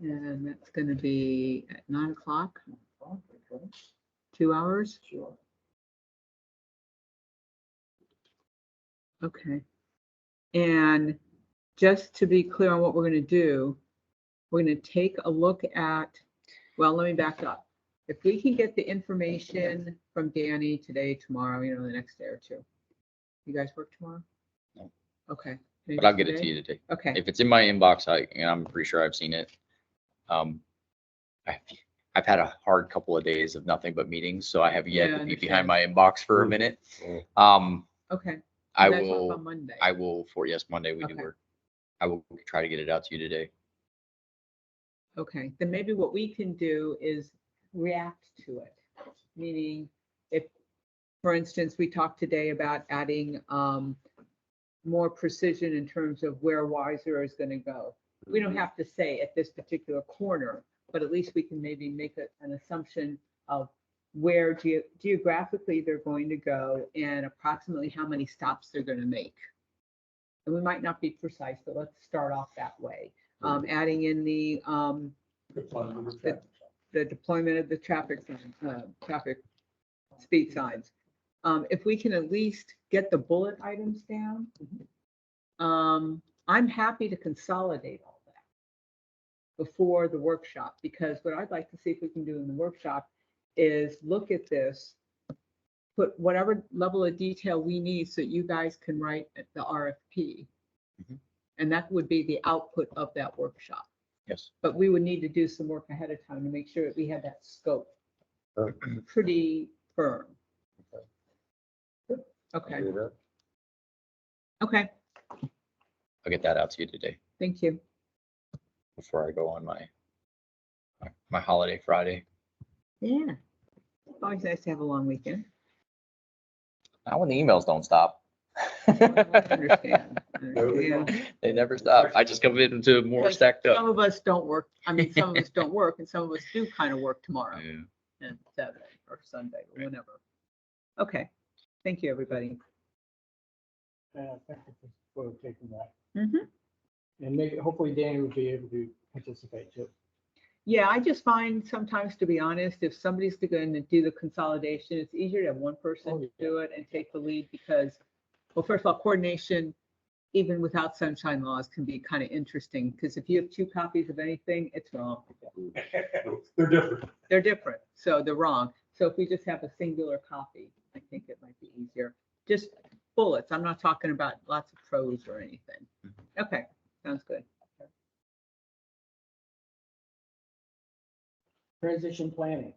And that's going to be at 9 o'clock, 2 hours. sure. Okay. And just to be clear on what we're going to do, we're going to take a look at, well, let me back up. If we can get the information from Danny today, tomorrow, the next day or two. You guys work tomorrow? No. Okay. But I'll get it to you today. Okay. If it's in my inbox, I'm pretty sure I've seen it. I've had a hard couple of days of nothing but meetings, so I have yet Yeah, to I be behind understand. my inbox for a minute. Okay. I You guys work will, on Monday. yes, Monday we do Okay. work. I will try to get it out to you today. Okay, then maybe what we can do is react to it. Meaning, if, for instance, we talked today about adding more precision in terms of where Wiser is going to go. We don't have to say at this particular corner, but at least we can maybe make an assumption of where geographically they're going to go and approximately how many stops they're going to make. And we might not be precise, but let's start off that way. Adding in the deployment of the traffic speed signs. If we can at least get the bullet items down, I'm happy to consolidate all that before the workshop, because what I'd like to see if we can do in the workshop is look at this, put whatever level of detail we need so you guys can write the RFP. Mhm. And that would be the output of that workshop. Yes. But we would need to do some work ahead of time to make sure that we had that scope pretty firm. Okay, Do that. okay, I'll get that out to you today thank you. before I go on my holiday Friday. Yeah. Always nice to have a long weekend. Not when the emails don't stop. I understand. They never stop. I just come into more Because stacked Some up. of us don't work. I mean, some of us don't work and some of us do kind of work tomorrow Yeah. and Saturday or Sunday or whenever. Okay. Thank you, everybody. Thank you for taking that. Mhm. And maybe, hopefully Danny will be able to participate too. Yeah, I just find sometimes, to be honest, if somebody's going to do the consolidation, it's easier to have one person do it and take the lead because, well, first of all, coordination, even without sunshine laws, can be kind of interesting because if you have 2 copies of anything, it's wrong. They're different. They're different, so they're wrong. So if we just have a singular copy, I think it might be easier. Just bullets. I'm not talking about lots of prose or anything. Okay, sounds good. Transition planning.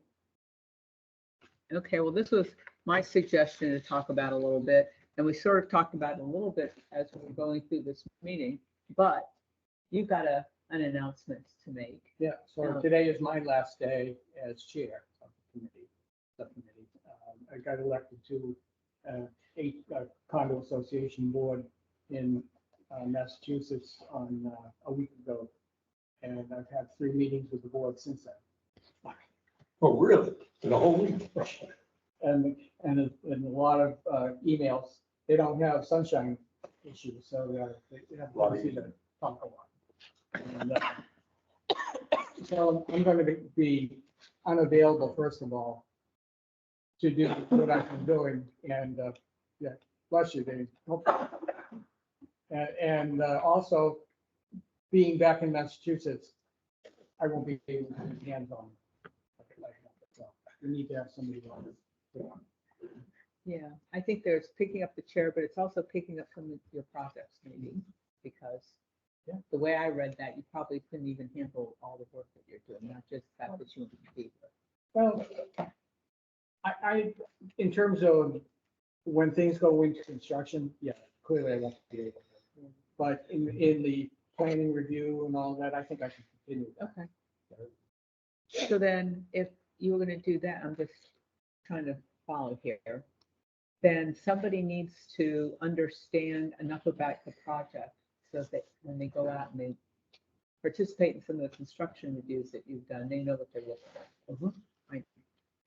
Okay, well, this was my suggestion to talk about a little bit, and we sort of talked about it a little bit as we were going through this meeting, but you've got an announcement to make. Yeah, so today is my last day as chair of the committee. subcommittee. I got elected to a condo association board in Massachusetts on a week ago. And I've had 3 meetings with the board since then. Oh, really? In a whole week? And a lot of emails. They don't have sunshine issues, so they have a lot to talk a lot. And, so I'm going to be unavailable, first of all, to do what I've been doing. And yeah, bless you, Dave. And also, being back in Massachusetts, I won't be able to be hands-on. So we need to have somebody on it. Yeah, I think there's picking up the chair, but it's also picking up some of your projects maybe, because the way I read that, you probably couldn't even handle all the work that you're doing, not just that that you want to be. Well, I, in terms of when things go into construction, yeah, clearly I won't be able to. But in the planning review and all that, I think I can continue. Okay. So then if you were going to do that, I'm just trying to follow here, then somebody needs to understand enough about the project so that when they go out and they participate in some of the construction reviews that you've done, they know what they're looking at.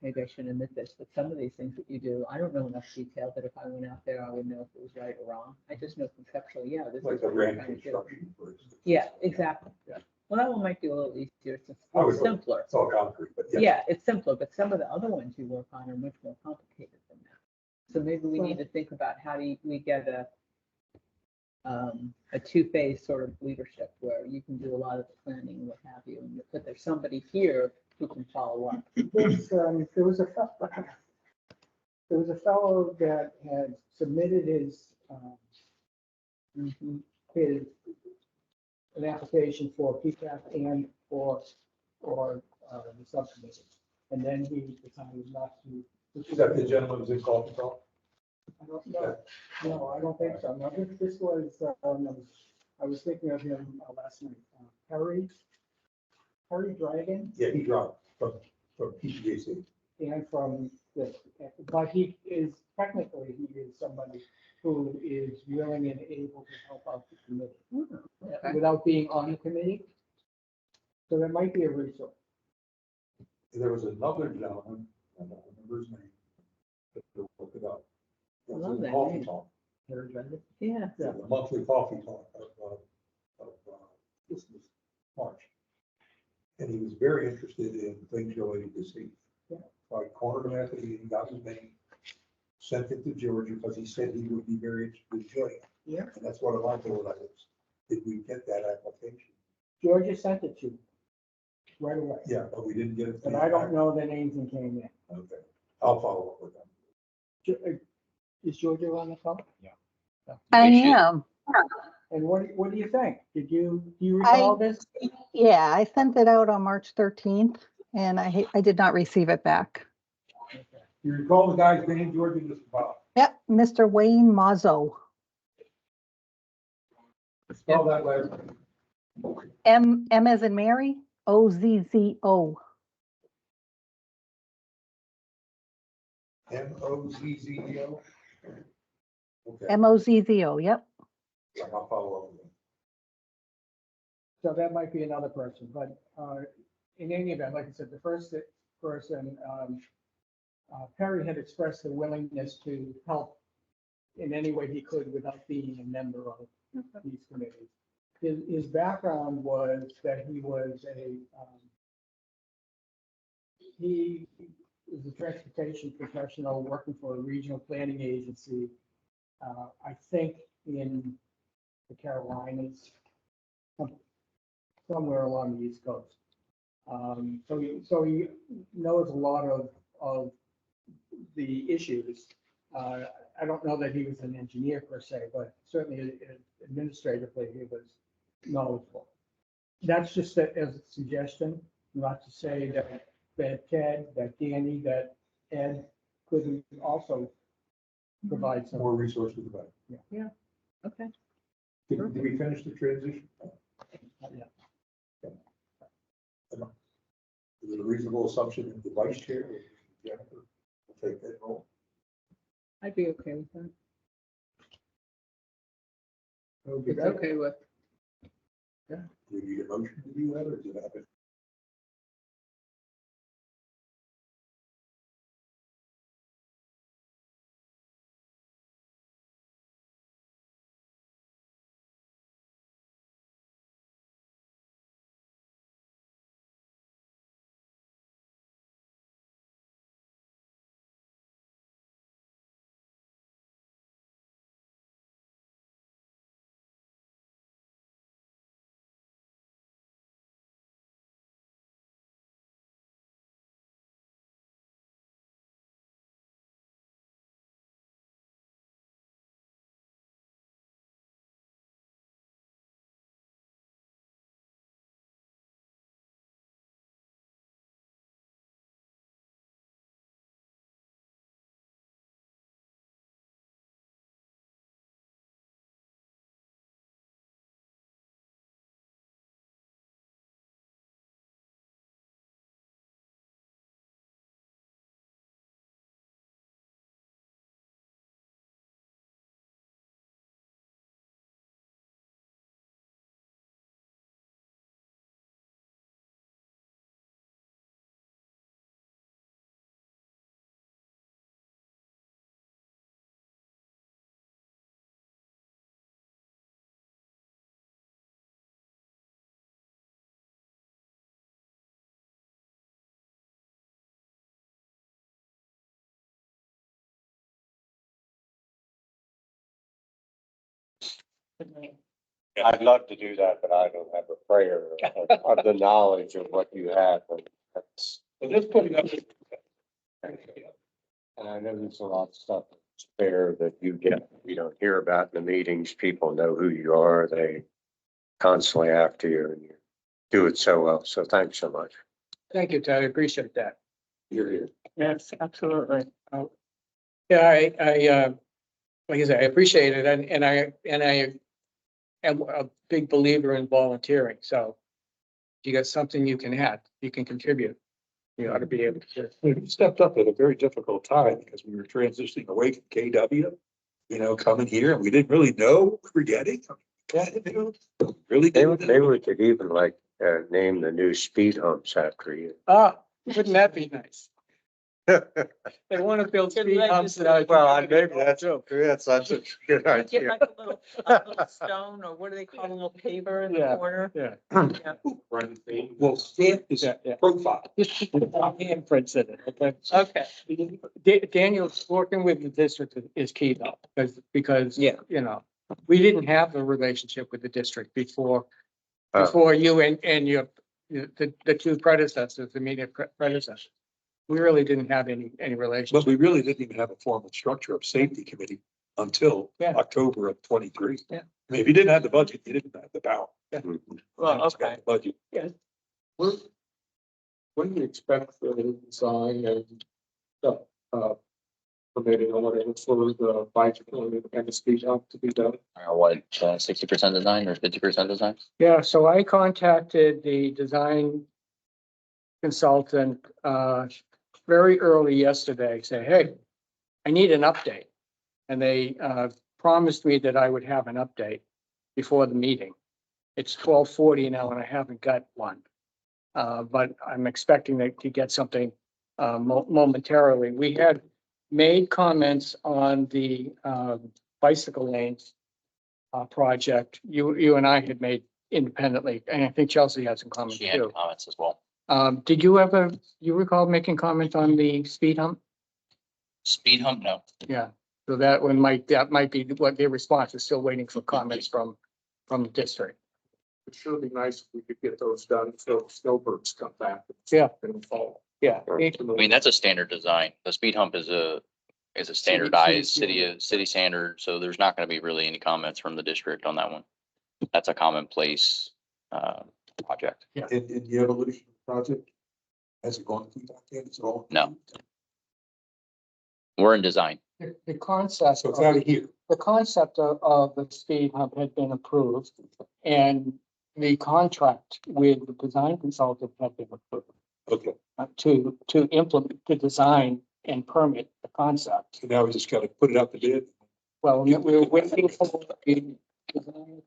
Maybe I shouldn't admit this, but some of these things that you do, I don't know enough detail that if I went out there, I would know if it was right or wrong. I just know conceptually, yeah, this Like is the what we're ramp trying to do. construction, for instance. Yeah, exactly. Yeah. Well, that one might be a little easier. It's I would hope. simpler. It's all concrete, but yeah. Yeah, it's simpler, but some of the other ones you work on are much more complicated than that. So maybe we need to think about how do we get a two-phase sort of leadership where you can do a lot of the planning and what have you, but there's somebody here who can follow up. There was a fellow that had submitted his an application for PCAP and for the subcommittee. And then he decided not to. Is that the gentleman who's in coffee talk? I don't know. No, I don't think so. No, this was, I was thinking of him last night. Harry Dragon, Yeah, he dropped from PGAC. and from this, but he is technically, he is somebody who is willing and able to help out the committee without being on the committee. So there might be a resource. There was another gentleman, I don't remember his name, but we'll look it up. It was Love in that Coffee name. Talk, Harry Dragon. Yeah. the monthly coffee talk of this was March. And he was very interested in things related to safety. Yeah. So I cornered him after he got his name, sent it to Georgia because he said he would be very interested in doing it. Yeah. And that's what I told him. Did we get that application? Georgia sent it to you right away. Yeah, but we didn't get it. But I don't know the names and came in. Okay, I'll follow up with them. Is Georgia on the call? Yeah. I They should. am. And what do you think? Do you recall this? Yeah, I sent it out on March 13th and I did not receive it back. You recall the guy's name, Georgia, just about, Yep, Mr. Wayne Mazzo. spell that last name. M as in Mary, Ozzo. Mozzo. Okay, Mozzo, yep. I'll follow up with him. So that might be another person, but in any event, like I said, the first person, Perry had expressed the willingness to help in any way he could without being a member of these committees. His background was that he was a transportation professional working for a regional planning agency, I think in the Carolinas, somewhere along the East Coast. So he knows a lot of the issues. I don't know that he was an engineer per se, but certainly administratively, he was knowledgeable. That's just as a suggestion, not to say that Ted, that Danny, that Ed couldn't also provide some. More resources about it. Yeah. Okay. Did we finish the transition? Yeah. Is it a reasonable assumption that the vice chair is Jennifer? take that role? I'd be okay with that. Okay. It's okay with, Do we need a motion to do that, or does it happen? I'd love to do that, but I don't have a prayer of the knowledge of what you have. And that's, So just putting up. and I know there's a lot of stuff there that you don't hear about in the meetings. People know who you are. They constantly after you and you do it so well. So thanks so much. Thank you, Ted. I appreciate that. You're here. Yes, absolutely. Yeah, like I said, I appreciate it and I am a big believer in volunteering. So if you got something you can add, you can contribute. You ought to be able to. We stepped up at a very difficult time because we were transitioning away from KW, coming here, and we didn't really know what we were getting. Really didn't know. Maybe we could even name the new speed humps after you. Ah, wouldn't that be nice? They want to build speed humps. Well, maybe that's such a good get idea. like a little stone, or what do they call a little paver in the Yeah. corner? Yeah. Well, stamp is Yeah. profile. Just put handprints in it, okay? Okay. Daniel's working with the district is key though, because, we didn't have a relationship with the district before you and your, the two predecessors, the immediate predecessors. We really didn't have any But relationship. we really didn't even have a formal structure of safety committee until Yeah. October of 23. Yeah. I mean, if you didn't have the budget, you didn't have the power. Yeah. Well, Now it's got okay. the Budget. When do you expect the design and permitting or whatever for the bicycle and the speed hump to be done? What, 60% design or 50% design? Yeah, so I contacted the design consultant very early yesterday, say, hey, I need an update. And they promised me that I would have an update before the meeting. It's 12:40 now and I haven't got one. But I'm expecting to get something momentarily. We had made comments on the bicycle lanes project. You and I had made independently, and I think Chelsea had some comments She had too. comments as well. Did you recall making comment on the speed hump? Speed hump, no. Yeah, so that might be what their response is, still waiting for comments from the district. It sure would be nice if we could get those done so snowbirds come back. Yeah. In the fall. Yeah. I mean, that's a standard design. The speed hump is a standardized city standard, so there's not gonna be really any comments from the district on that one. That's a commonplace project. In the evolution of the project, has it gone through that yet? It's all. No. We're in design. The concept. So it's out of here. The concept of the speed hump had been approved and the contract with the design consultant had been approved Okay. to implement, to design and permit the concept. So now we just gotta put it out to bid. Well, we're waiting for the design,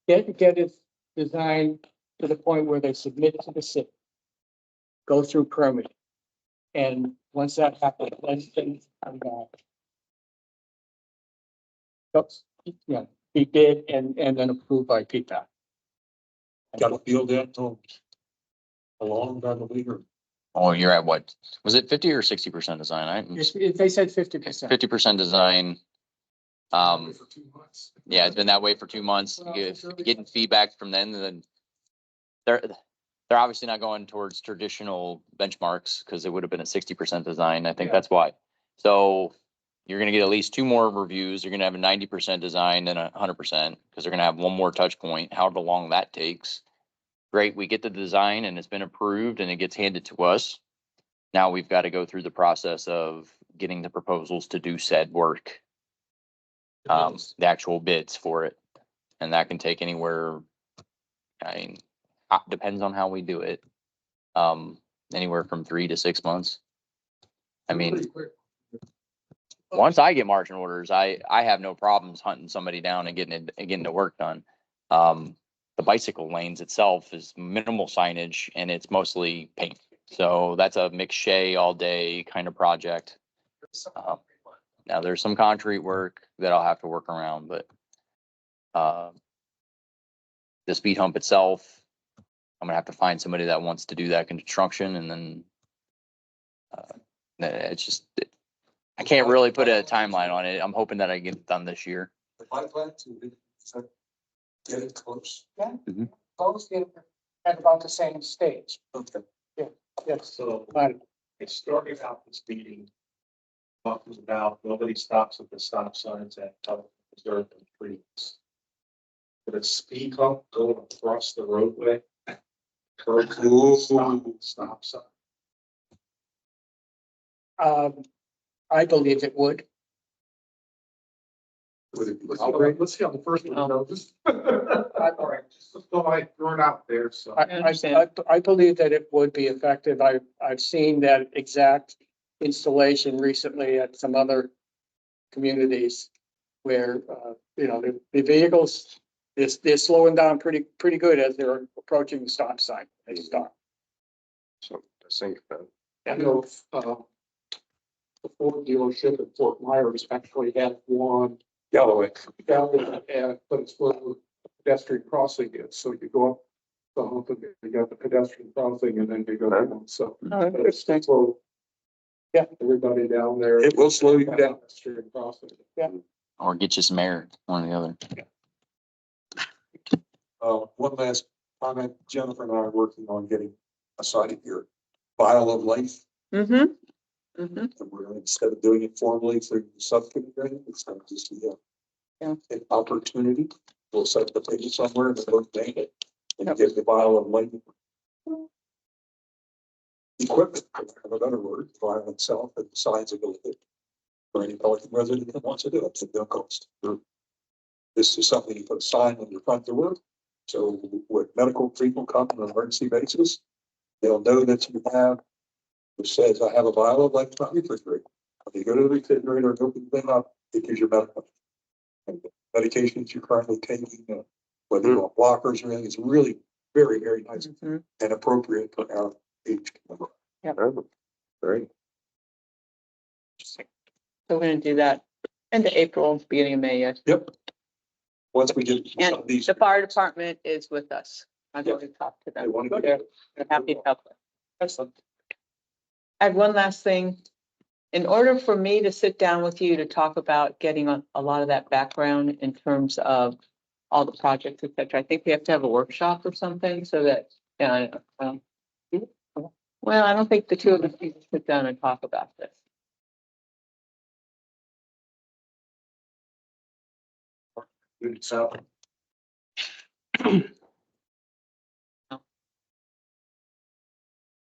get it designed to the point where they submit it to the city. Go through permitting. And once that happens, then things come back. Yeah, be bid and then approved by PPAC. Got a field that along down the leader. Oh, you're at what? Was it 50 or 60% design? They said 50%. 50% design. For 2 months. Yeah, it's been that way for 2 months. Getting feedback from them, and then they're obviously not going towards traditional benchmarks because it would have been a 60% design. I think Yeah. that's why. So you're gonna get at least 2 more reviews. You're gonna have a 90% design and 100% because they're gonna have 1 more touch point, however long that takes. Great, we get the design and it's been approved and it gets handed to us. Now we've got to go through the process of getting the proposals to do said work. The actual bids for it. And that can take anywhere, I mean, depends on how we do it. Anywhere from 3 to 6 months. I mean, Pretty quick. once I get marching orders, I have no problems hunting somebody down and getting the work done. The bicycle lanes itself is minimal signage and it's mostly paint. So that's a McShay all day kind of project. Now there's some concrete work that I'll have to work around, but the speed hump itself, I'm gonna have to find somebody that wants to do that construction, and then it's just, I can't really put a timeline on it. I'm hoping that I get it done this year. The bike plan to getting close. Yeah. Mhm. Both at about the same stage. Okay. Yes, So but it started out this meeting. Talking about nobody stops at the stop signs at Reserve and trees. But a speed hump going across the roadway. Curb, stop sign. I believe it would. Let's see how the first one goes. All right, just thought I'd throw it out there, so. I believe that it would be effective. I've seen that exact installation recently at some other communities where, the vehicles, they're slowing down pretty good as they're approaching the stop sign. They stop. So I think I know, the Ford dealership in Fort Myers actually had one Galloway. down there, but it's where the pedestrian crossing is, so you go up the hump and you got the pedestrian crossing and then you go down, so. Interesting. So, yeah, everybody down there. It will slow you down. Pedestrian crossing, yeah. Or get you some air, one or the other. One last comment, Jennifer and I are working on getting a side of your vial of life. Mm-hmm. Mm-hmm. And we're, instead of doing it formally through the subcommittee, it's going to just be Yeah. an opportunity. We'll set the table somewhere and we'll make it and give the vial of life. Equipment, for another word, the vial itself and the signs that go with it. For any Pelican resident that wants to do it, it's no cost. This is something you put a sign on your front door. So when medical people come on an emergency basis, they'll know that you have, which says, I have a vial of life in my refrigerator. When you go to the refrigerator and open the thing up, it gives you medical. And the medications you're currently taking, whether you're on blockers or anything, is really very, very nice and appropriate for our age. Yeah. Great. So we're gonna do that end of April, beginning of May, yes. Yep. Once we get some And of these. the fire department is with us. I'm going to talk to They them. want to They're happy to help. Excellent. I have one last thing. In order for me to sit down with you to talk about getting a lot of that background in terms of all the projects, et cetera, I think we have to have a workshop or something so that, well, I don't think the two of us need to sit down and talk about this. So.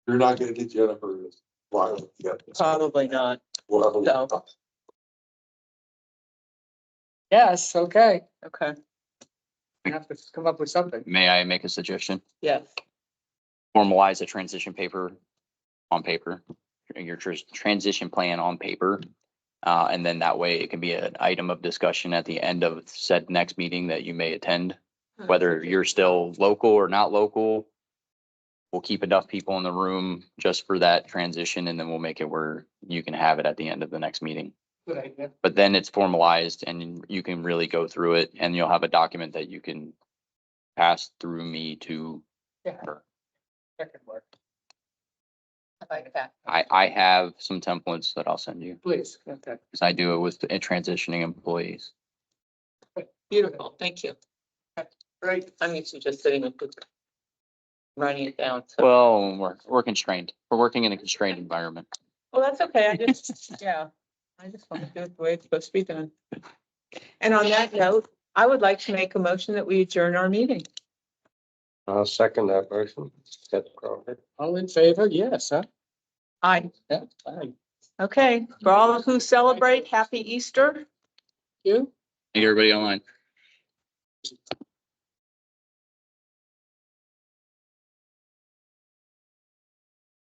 You're not gonna get Jennifer to vial yet. Probably not. We'll have a So. look. Yes, okay. Okay, We have to come up with something. May I make a suggestion? yes. Formalize a transition paper on paper. transition plan on paper. And then that way it can be an item of discussion at the end of said next meeting that you may attend, whether you're still local or not local. We'll keep enough people in the room just for that transition, and then we'll make it where you can have it at the end of the next meeting. Good idea. But then it's formalized and you can really go through it, and you'll have a document that you can pass through me to Yeah. her. That could work. I like that. I have some templates that I'll send you, Please. Okay. because I do it with the transitioning employees. Beautiful, thank you. Great, I'm used to just sitting and writing it down. So, Well, we're constrained. We're working in a constrained environment. well, that's okay. I just, yeah, I just want to do it the way it's supposed to be done. And on that note, I would like to make a motion that we adjourn our meeting. I'll second that motion. Ted Crawford. All in favor? Yes, huh? Aye. Yeah. Aye. Okay, for all who celebrate, happy Easter. You? Thank you, everybody online.